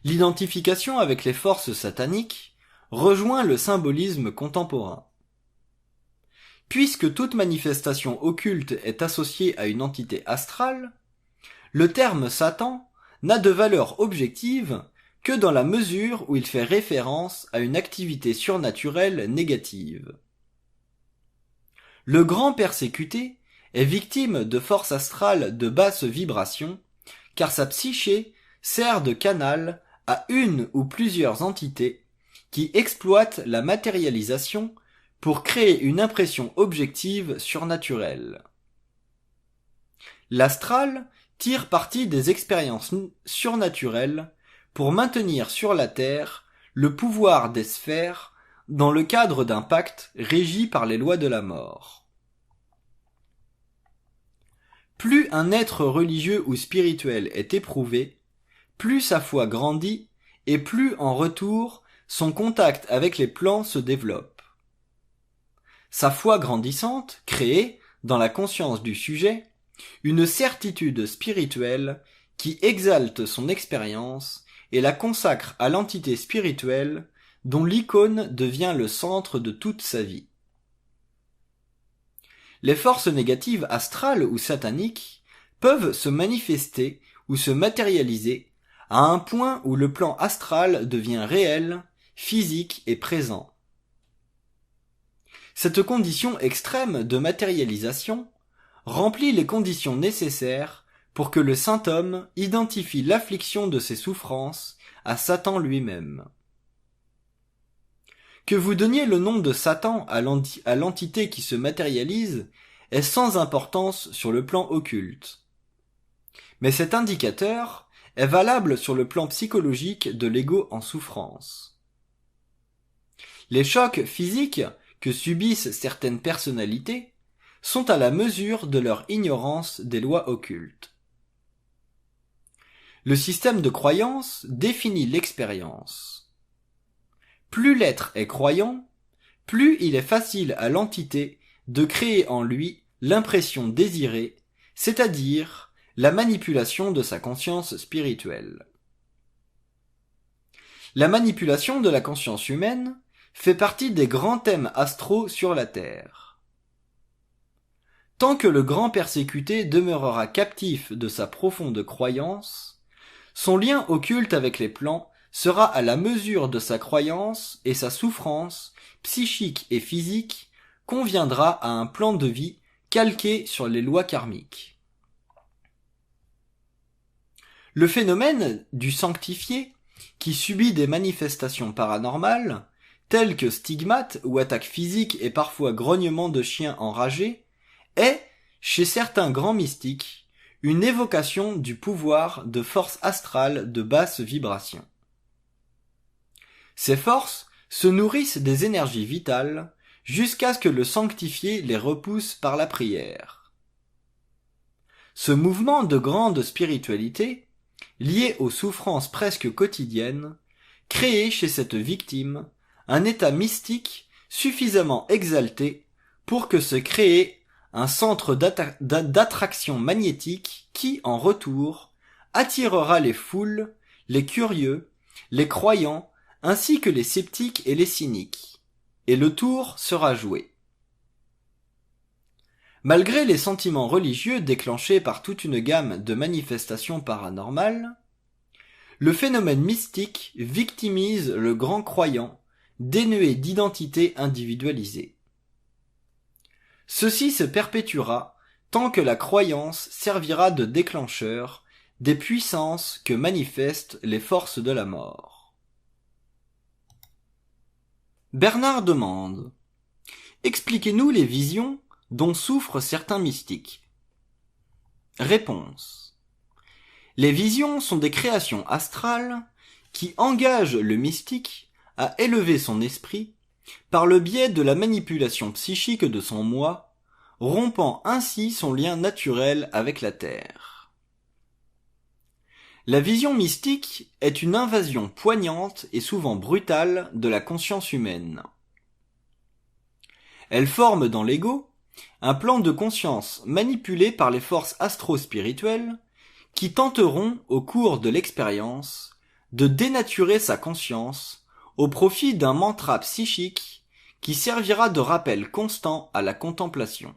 Speaker 1: L'identification avec les forces sataniques rejoint le symbolisme contemporain. Puisque toute manifestation occulte est associée à une entité astrale, le terme Satan n'a de valeur objective que dans la mesure où il fait référence à une activité surnaturelle négative. Le grand persécuté est victime de forces astrales de basse vibration, car sa psyché sert de canal à une ou plusieurs entités qui exploitent la matérialisation pour créer une impression objective surnaturelle. L'astral tire parti des expériences surnaturelles pour maintenir sur la Terre le pouvoir des sphères dans le cadre d'un pacte régi par les lois de la mort. Plus un être religieux ou spirituel est éprouvé, plus sa foi grandit et plus en retour son contact avec les plans se développe. Sa foi grandissante crée, dans la conscience du sujet, une certitude spirituelle qui exalte son expérience et la consacre à l'entité spirituelle dont l'icône devient le centre de toute sa vie. Les forces négatives astrales ou sataniques peuvent se manifester ou se matérialiser à un point où le plan astral devient réel, physique et présent. Cette condition extrême de matérialisation remplit les conditions nécessaires pour que le saint homme identifie l'affliction de ses souffrances à Satan lui-même. Que vous donniez le nom de Satan à l'entité qui se matérialise est sans importance sur le plan occulte. Mais cet indicateur est valable sur le plan psychologique de l'ego en souffrance. Les chocs physiques que subissent certaines personnalités sont à la mesure de leur ignorance des lois occultes. Le système de croyance définit l'expérience. Plus l'être est croyant, plus il est facile à l'entité de créer en lui l'impression désirée, c'est-à-dire la manipulation de sa conscience spirituelle. La manipulation de la conscience humaine fait partie des grands thèmes astraux sur la Terre. Tant que le grand persécuté demeurera captif de sa profonde croyance, son lien occulte avec les plans sera à la mesure de sa croyance et sa souffrance, psychique et physique, conviendra à un plan de vie calqué sur les lois karmiques. Le phénomène du sanctifié, qui subit des manifestations paranormales, telles que stigmates ou attaques physiques et parfois grognements de chiens enragés, est, chez certains grands mystiques, une évocation du pouvoir de forces astrales de basse vibration. Ces forces se nourrissent des énergies vitales jusqu'à ce que le sanctifié les repousse par la prière. Ce mouvement de grande spiritualité, lié aux souffrances presque quotidiennes, crée chez cette victime un état mystique suffisamment exalté pour que se crée un centre d'attraction magnétique qui, en retour, attirera les foules, les curieux, les croyants, ainsi que les sceptiques et les cyniques, et le tour sera joué. Malgré les sentiments religieux déclenchés par toute une gamme de manifestations paranormales, le phénomène mystique victimise le grand croyant, dénué d'identité individualisée. Ceci se perpétuera tant que la croyance servira de déclencheur des puissances que manifestent les forces de la mort. Bernard demande : expliquez-nous les visions dont souffrent certains mystiques. Réponse : les visions sont des créations astrales qui engagent le mystique à élever son esprit par le biais de la manipulation psychique de son moi, rompant ainsi son lien naturel avec la Terre. La vision mystique est une invasion poignante et souvent brutale de la conscience humaine. Elle forme dans l'ego un plan de conscience manipulé par les forces astro-spirituelles qui tenteront, au cours de l'expérience, de dénaturer sa conscience au profit d'un mantra psychique qui servira de rappel constant à la contemplation.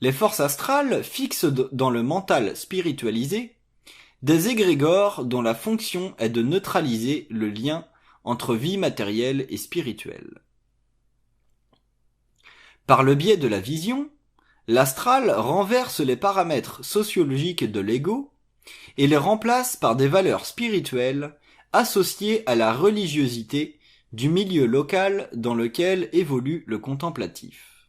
Speaker 1: Les forces astrales fixent dans le mental spiritualisé des égrégores dont la fonction est de neutraliser le lien entre vie matérielle et spirituelle. Par le biais de la vision, l'astral renverse les paramètres sociologiques de l'ego et les remplace par des valeurs spirituelles associées à la religiosité du milieu local dans lequel évolue le contemplatif.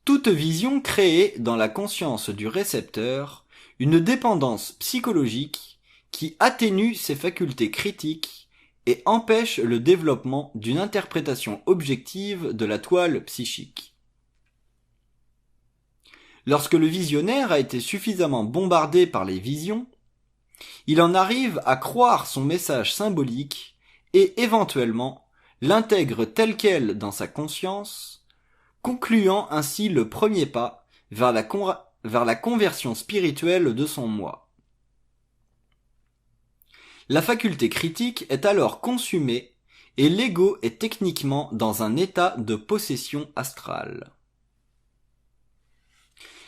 Speaker 1: Toute vision crée dans la conscience du récepteur une dépendance psychologique qui atténue ses facultés critiques et empêche le développement d'une interprétation objective de la toile psychique. Lorsque le visionnaire a été suffisamment bombardé par les visions, il en arrive à croire son message symbolique et éventuellement l'intègre tel quel dans sa conscience, concluant ainsi le premier pas vers la conversion spirituelle de son moi. La faculté critique est alors consumée et l'ego est techniquement dans un état de possession astrale.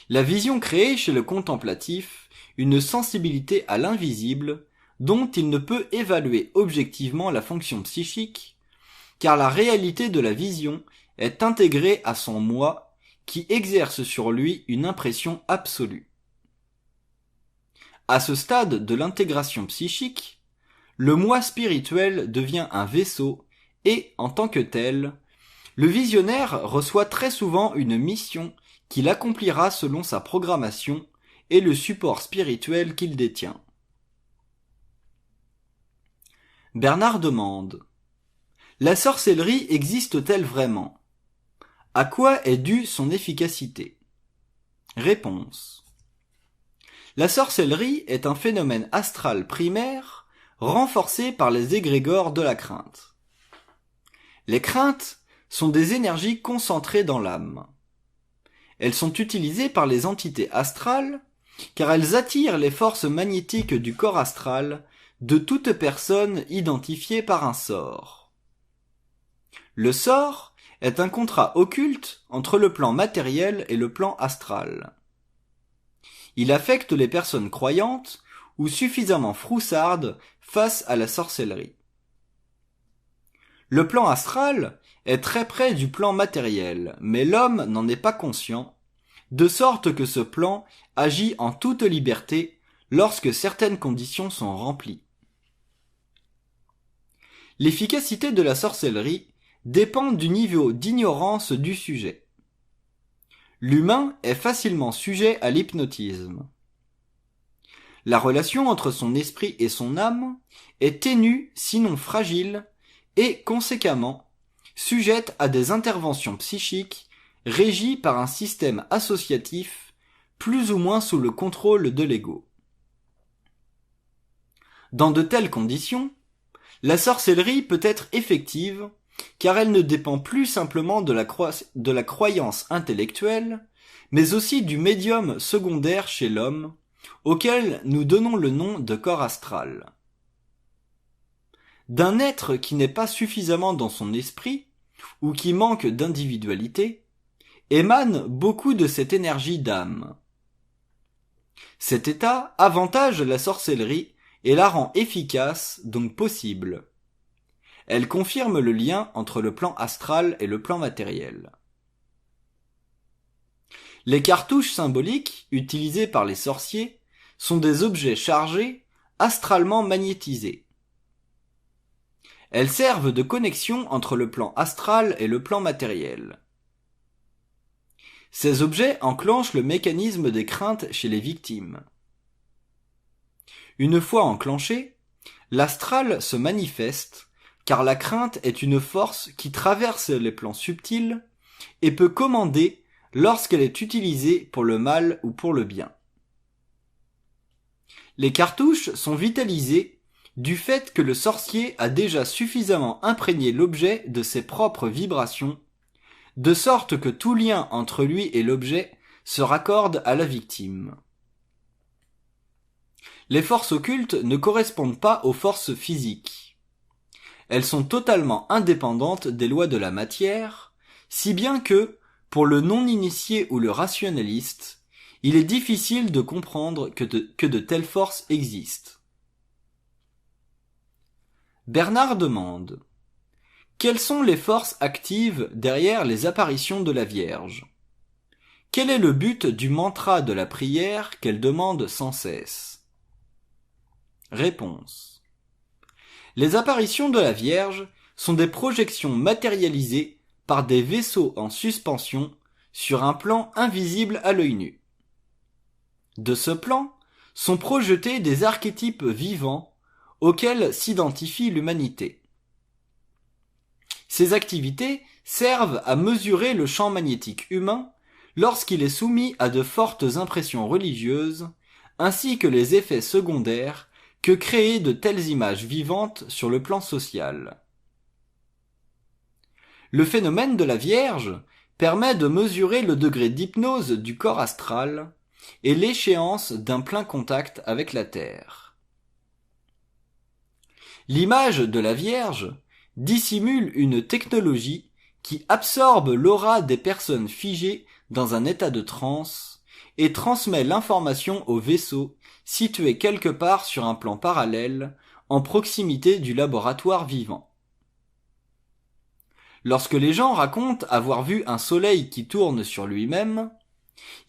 Speaker 1: La vision crée chez le contemplatif une sensibilité à l'invisible dont il ne peut évaluer objectivement la fonction psychique, car la réalité de la vision est intégrée à son moi qui exerce sur lui une impression absolue. À ce stade de l'intégration psychique, le moi spirituel devient un vaisseau et, en tant que tel, le visionnaire reçoit très souvent une mission qu'il accomplira selon sa programmation et le support spirituel qu'il détient. Bernard demande : la sorcellerie existe-t-elle vraiment ? À quoi est due son efficacité ? Réponse : la sorcellerie est un phénomène astral primaire renforcé par les égrégores de la crainte. Les craintes sont des énergies concentrées dans l'âme. Elles sont utilisées par les entités astrales car elles attirent les forces magnétiques du corps astral de toute personne identifiée par un sort. Le sort est un contrat occulte entre le plan matériel et le plan astral. Il affecte les personnes croyantes ou suffisamment froussardes face à la sorcellerie. Le plan astral est très près du plan matériel, mais l'homme n'en est pas conscient, de sorte que ce plan agit en toute liberté lorsque certaines conditions sont remplies. L'efficacité de la sorcellerie dépend du niveau d'ignorance du sujet. L'humain est facilement sujet à l'hypnotisme. La relation entre son esprit et son âme est ténue, sinon fragile, et, conséquemment, sujette à des interventions psychiques régies par un système associatif plus ou moins sous le contrôle de l'ego. Dans de telles conditions, la sorcellerie peut être effective car elle ne dépend plus simplement de la croyance intellectuelle, mais aussi du médium secondaire chez l'homme, auquel nous donnons le nom de corps astral. D'un être qui n'est pas suffisamment dans son esprit, ou qui manque d'individualité, émane beaucoup de cette énergie d'âme. Cet état avantage la sorcellerie et la rend efficace, donc possible. Elle confirme le lien entre le plan astral et le plan matériel. Les cartouches symboliques utilisées par les sorciers sont des objets chargés, astralement magnétisés. Elles servent de connexion entre le plan astral et le plan matériel. Ces objets enclenchent le mécanisme des craintes chez les victimes. Une fois enclenché, l'astral se manifeste car la crainte est une force qui traverse les plans subtils et peut commander lorsqu'elle est utilisée pour le mal ou pour le bien. Les cartouches sont vitalisées du fait que le sorcier a déjà suffisamment imprégné l'objet de ses propres vibrations, de sorte que tout lien entre lui et l'objet se raccorde à la victime. Les forces occultes ne correspondent pas aux forces physiques. Elles sont totalement indépendantes des lois de la matière, si bien que, pour le non-initié ou le rationaliste, il est difficile de comprendre que de telles forces existent. Bernard demande: quelles sont les forces actives derrière les apparitions de la Vierge? Quel est le but du mantra de la prière qu'elle demande sans cesse? Réponse: les apparitions de la Vierge sont des projections matérialisées par des vaisseaux en suspension sur un plan invisible à l'œil nu. De ce plan sont projetés des archétypes vivants auxquels s'identifie l'humanité. Ces activités servent à mesurer le champ magnétique humain lorsqu'il est soumis à de fortes impressions religieuses, ainsi que les effets secondaires que créent de telles images vivantes sur le plan social. Le phénomène de la Vierge permet de mesurer le degré d'hypnose du corps astral et l'échéance d'un plein contact avec la Terre. L'image de la Vierge dissimule une technologie qui absorbe l'aura des personnes figées dans un état de transe et transmet l'information au vaisseau situé quelque part sur un plan parallèle en proximité du laboratoire vivant. Lorsque les gens racontent avoir vu un soleil qui tourne sur lui-même,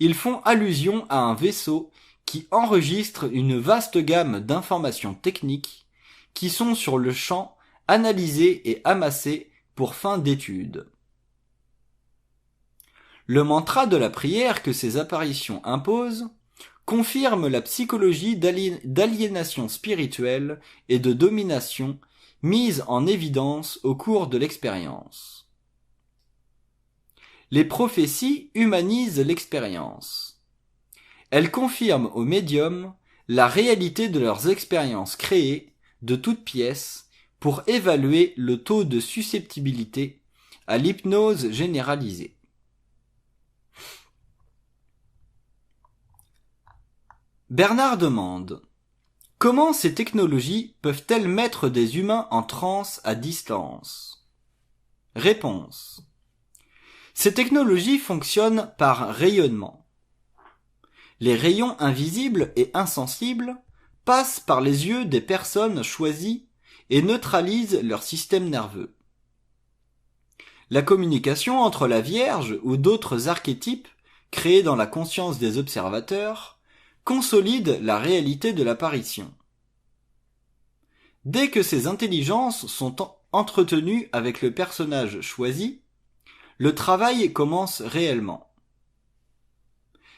Speaker 1: ils font allusion à un vaisseau qui enregistre une vaste gamme d'informations techniques qui sont sur le champ analysées et amassées pour fin d'étude. Le mantra de la prière que ces apparitions imposent confirme la psychologie d'aliénation spirituelle et de domination mise en évidence au cours de l'expérience. Les prophéties humanisent l'expérience. Elles confirment aux médiums la réalité de leurs expériences créées de toutes pièces pour évaluer le taux de susceptibilité à l'hypnose généralisée. Bernard demande: comment ces technologies peuvent-elles mettre des humains en transe à distance? Réponse: ces technologies fonctionnent par rayonnement. Les rayons invisibles et insensibles passent par les yeux des personnes choisies et neutralisent leur système nerveux. La communication entre la Vierge ou d'autres archétypes créés dans la conscience des observateurs consolide la réalité de l'apparition. Dès que ces intelligences sont entretenues avec le personnage choisi, le travail commence réellement.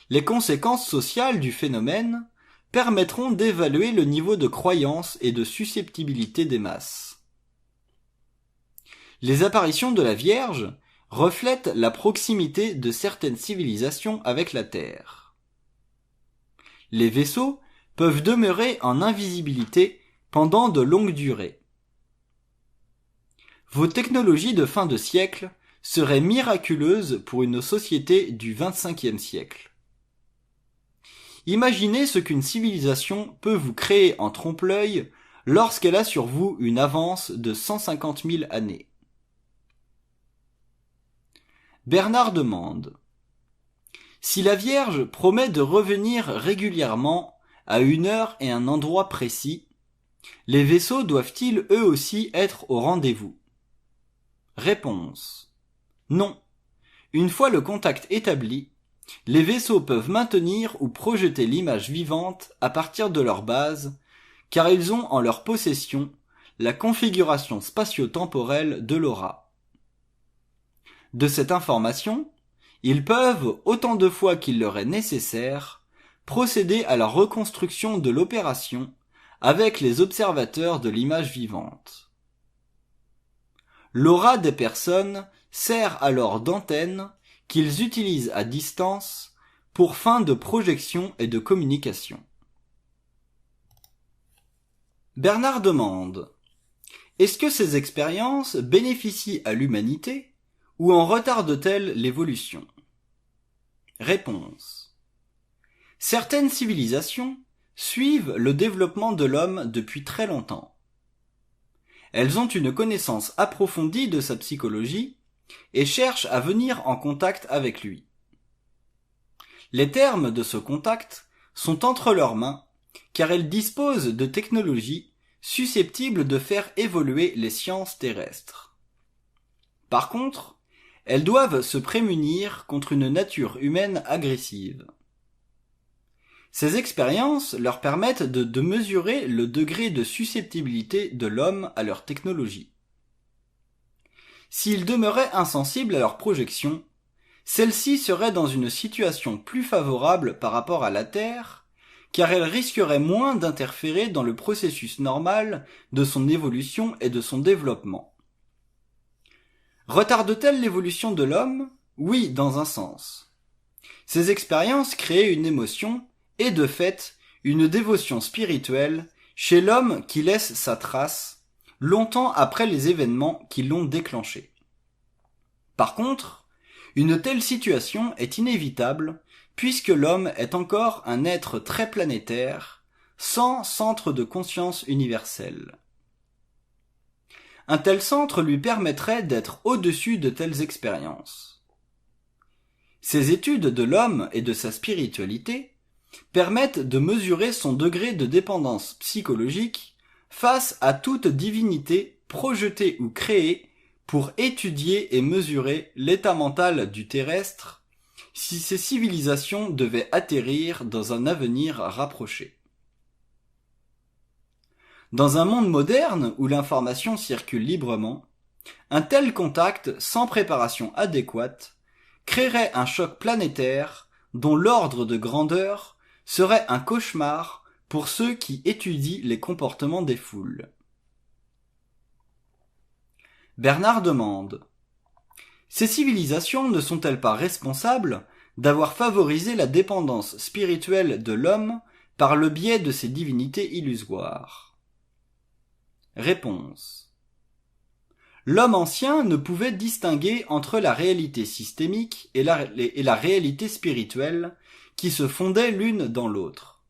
Speaker 1: Les conséquences sociales du phénomène permettront d'évaluer le niveau de croyance et de susceptibilité des masses. Les apparitions de la Vierge reflètent la proximité de certaines civilisations avec la Terre. Les vaisseaux peuvent demeurer en invisibilité pendant de longues durées. Vos technologies de fin de siècle seraient miraculeuses pour une société du XXVe siècle. Imaginez ce qu'une civilisation peut vous créer en trompe-l'œil lorsqu'elle a sur vous une avance de 150 000 années. Bernard demande: si la Vierge promet de revenir régulièrement à une heure et un endroit précis, les vaisseaux doivent-ils eux aussi être au rendez-vous? Réponse: non. Une fois le contact établi, les vaisseaux peuvent maintenir ou projeter l'image vivante à partir de leur base, car ils ont en leur possession la configuration spatio-temporelle de l'aura. De cette information, ils peuvent, autant de fois qu'il leur est nécessaire, procéder à la reconstruction de l'opération avec les observateurs de l'image vivante. L'aura des personnes sert alors d'antenne qu'ils utilisent à distance pour fin de projection et de communication. Bernard demande: est-ce que ces expériences bénéficient à l'humanité ou en retardent-elles l'évolution? Réponse: certaines civilisations suivent le développement de l'homme depuis très longtemps. Elles ont une connaissance approfondie de sa psychologie et cherchent à venir en contact avec lui. Les termes de ce contact sont entre leurs mains car elles disposent de technologies susceptibles de faire évoluer les sciences terrestres. Par contre, elles doivent se prémunir contre une nature humaine agressive. Ces expériences leur permettent de mesurer le degré de susceptibilité de l'homme à leur technologie. S'ils demeuraient insensibles à leurs projections, celles-ci seraient dans une situation plus favorable par rapport à la Terre, car elles risqueraient moins d'interférer dans le processus normal de son évolution et de son développement. Retardent-elles l'évolution de l'homme ? Oui, dans un sens. Ces expériences créent une émotion et, de fait, une dévotion spirituelle chez l'homme qui laisse sa trace, longtemps après les événements qui l'ont déclenché. Par contre, une telle situation est inévitable puisque l'homme est encore un être très planétaire, sans centre de conscience universel. Un tel centre lui permettrait d'être au-dessus de telles expériences. Ces études de l'homme et de sa spiritualité permettent de mesurer son degré de dépendance psychologique face à toute divinité projetée ou créée pour étudier et mesurer l'état mental du terrestre si ces civilisations devaient atterrir dans un avenir rapproché. Dans un monde moderne où l'information circule librement, un tel contact sans préparation adéquate créerait un choc planétaire dont l'ordre de grandeur serait un cauchemar pour ceux qui étudient les comportements des foules. Bernard demande : ces civilisations ne sont-elles pas responsables d'avoir favorisé la dépendance spirituelle de l'homme par le biais de ces divinités illusoires ? Réponse. L'homme ancien ne pouvait distinguer entre la réalité systémique et la réalité spirituelle qui se fondaient l'une dans l'autre.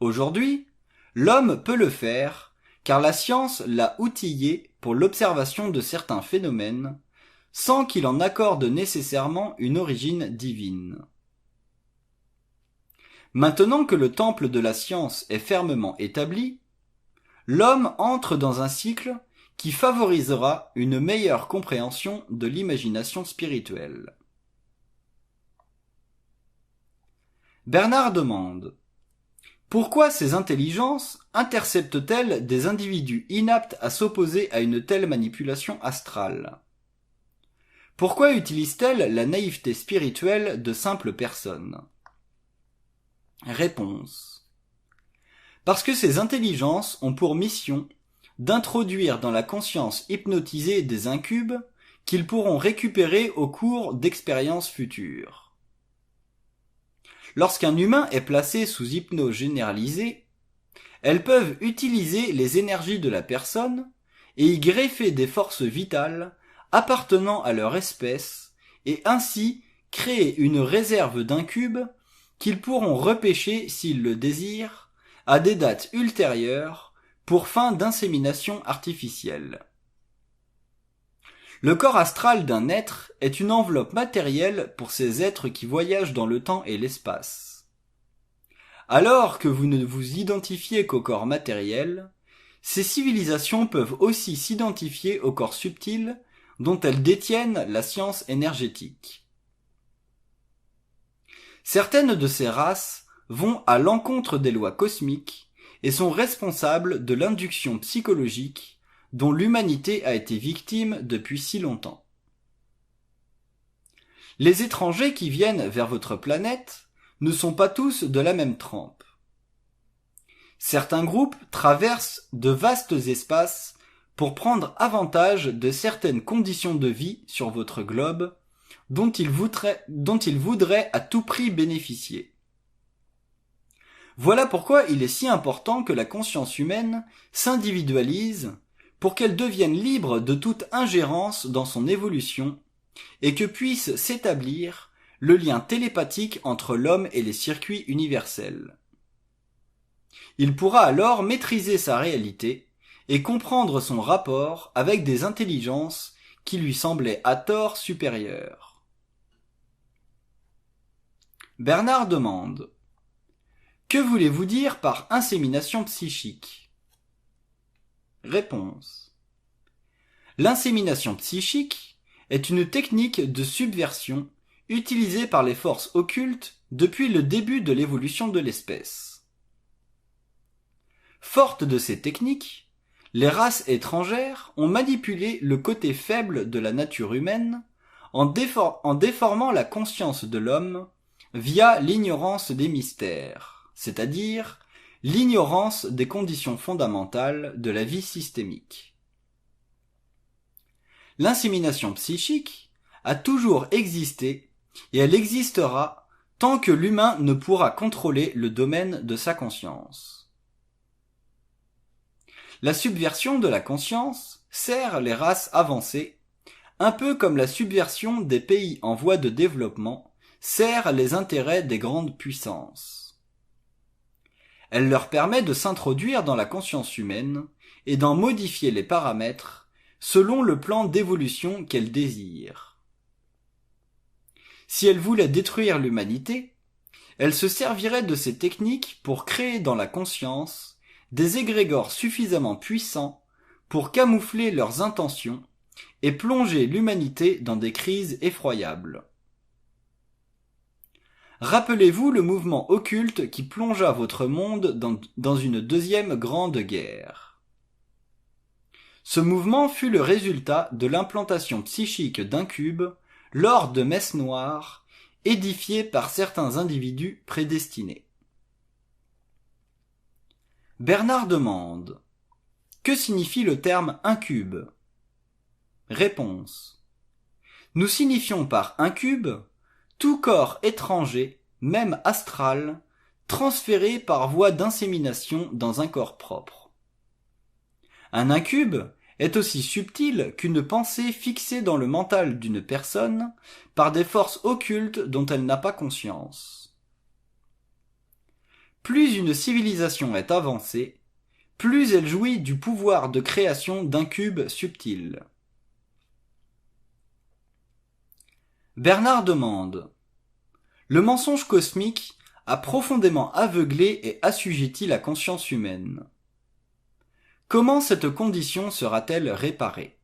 Speaker 1: Aujourd'hui, l'homme peut le faire car la science l'a outillé pour l'observation de certains phénomènes sans qu'il en accorde nécessairement une origine divine. Maintenant que le temple de la science est fermement établi, l'homme entre dans un cycle qui favorisera une meilleure compréhension de l'imagination spirituelle. Bernard demande : pourquoi ces intelligences interceptent-elles des individus inaptes à s'opposer à une telle manipulation astrale ? Pourquoi utilisent-elles la naïveté spirituelle de simples personnes ? Réponse. Parce que ces intelligences ont pour mission d'introduire dans la conscience hypnotisée des incubes qu'ils pourront récupérer au cours d'expériences futures. Lorsqu'un humain est placé sous hypnose généralisée, elles peuvent utiliser les énergies de la personne et y greffer des forces vitales appartenant à leur espèce et ainsi créer une réserve d'incubes qu'ils pourront repêcher s'ils le désirent à des dates ultérieures pour fin d'insémination artificielle. Le corps astral d'un être est une enveloppe matérielle pour ces êtres qui voyagent dans le temps et l'espace. Alors que vous ne vous identifiez qu'au corps matériel, ces civilisations peuvent aussi s'identifier au corps subtil dont elles détiennent la science énergétique. Certaines de ces races vont à l'encontre des lois cosmiques et sont responsables de l'induction psychologique dont l'humanité a été victime depuis si longtemps. Les étrangers qui viennent vers votre planète ne sont pas tous de la même trempe. Certains groupes traversent de vastes espaces pour prendre avantage de certaines conditions de vie sur votre globe dont ils voudraient à tout prix bénéficier. Voilà pourquoi il est si important que la conscience humaine s'individualise pour qu'elle devienne libre de toute ingérence dans son évolution et que puisse s'établir le lien télépathique entre l'homme et les circuits universels. Il pourra alors maîtriser sa réalité et comprendre son rapport avec des intelligences qui lui semblaient à tort supérieures. Bernard demande: que voulez-vous dire par insémination psychique? Réponse: l'insémination psychique est une technique de subversion utilisée par les forces occultes depuis le début de l'évolution de l'espèce. Fortes de ces techniques, les races étrangères ont manipulé le côté faible de la nature humaine en déformant la conscience de l'homme via l'ignorance des mystères, c'est-à-dire l'ignorance des conditions fondamentales de la vie systémique. L'insémination psychique a toujours existé et elle existera tant que l'humain ne pourra contrôler le domaine de sa conscience. La subversion de la conscience sert les races avancées, un peu comme la subversion des pays en voie de développement sert les intérêts des grandes puissances. Elle leur permet de s'introduire dans la conscience humaine et d'en modifier les paramètres selon le plan d'évolution qu'elles désirent. Si elle voulait détruire l'humanité, elle se servirait de ces techniques pour créer dans la conscience des égrégores suffisamment puissants pour camoufler leurs intentions et plonger l'humanité dans des crises effroyables. Rappelez-vous le mouvement occulte qui plongea votre monde dans une deuxième grande guerre. Ce mouvement fut le résultat de l'implantation psychique d'incubes lors de messes noires édifiées par certains individus prédestinés. Bernard demande: que signifie le terme incube? Réponse: nous signifions par incube tout corps étranger, même astral, transféré par voie d'insémination dans un corps propre. Un incube est aussi subtil qu'une pensée fixée dans le mental d'une personne par des forces occultes dont elle n'a pas conscience. Plus une civilisation est avancée, plus elle jouit du pouvoir de création d'incubes subtils. Bernard demande: le mensonge cosmique a profondément aveuglé et assujetti la conscience humaine. Comment cette condition sera-t-elle réparée?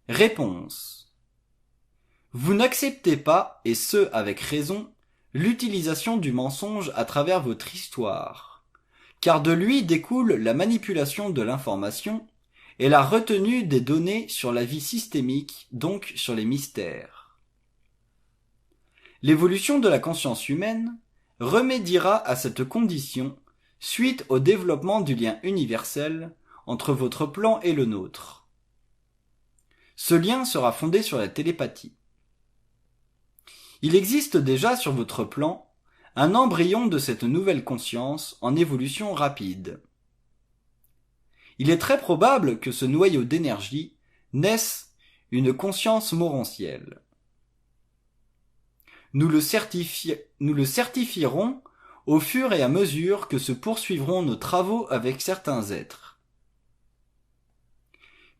Speaker 1: Réponse: vous n'acceptez pas, et ce avec raison, l'utilisation du mensonge à travers votre histoire, car de lui découle la manipulation de l'information et la retenue des données sur la vie systémique, donc sur les mystères. L'évolution de la conscience humaine remédiera à cette condition suite au développement du lien universel entre votre plan et le nôtre. Ce lien sera fondé sur la télépathie. Il existe déjà sur votre plan un embryon de cette nouvelle conscience en évolution rapide. Il est très probable que ce noyau d'énergie naisse une conscience morantielle. Nous le certifierons au fur et à mesure que se poursuivront nos travaux avec certains êtres.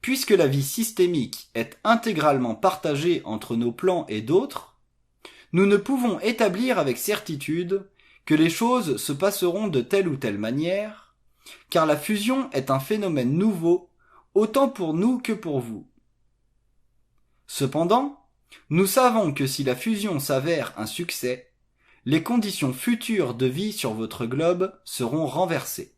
Speaker 1: Puisque la vie systémique est intégralement partagée entre nos plans et d'autres, nous ne pouvons établir avec certitude que les choses se passeront de telle ou telle manière, car la fusion est un phénomène nouveau, autant pour nous que pour vous. Cependant, nous savons que si la fusion s'avère un succès, les conditions futures de vie sur votre globe seront renversées.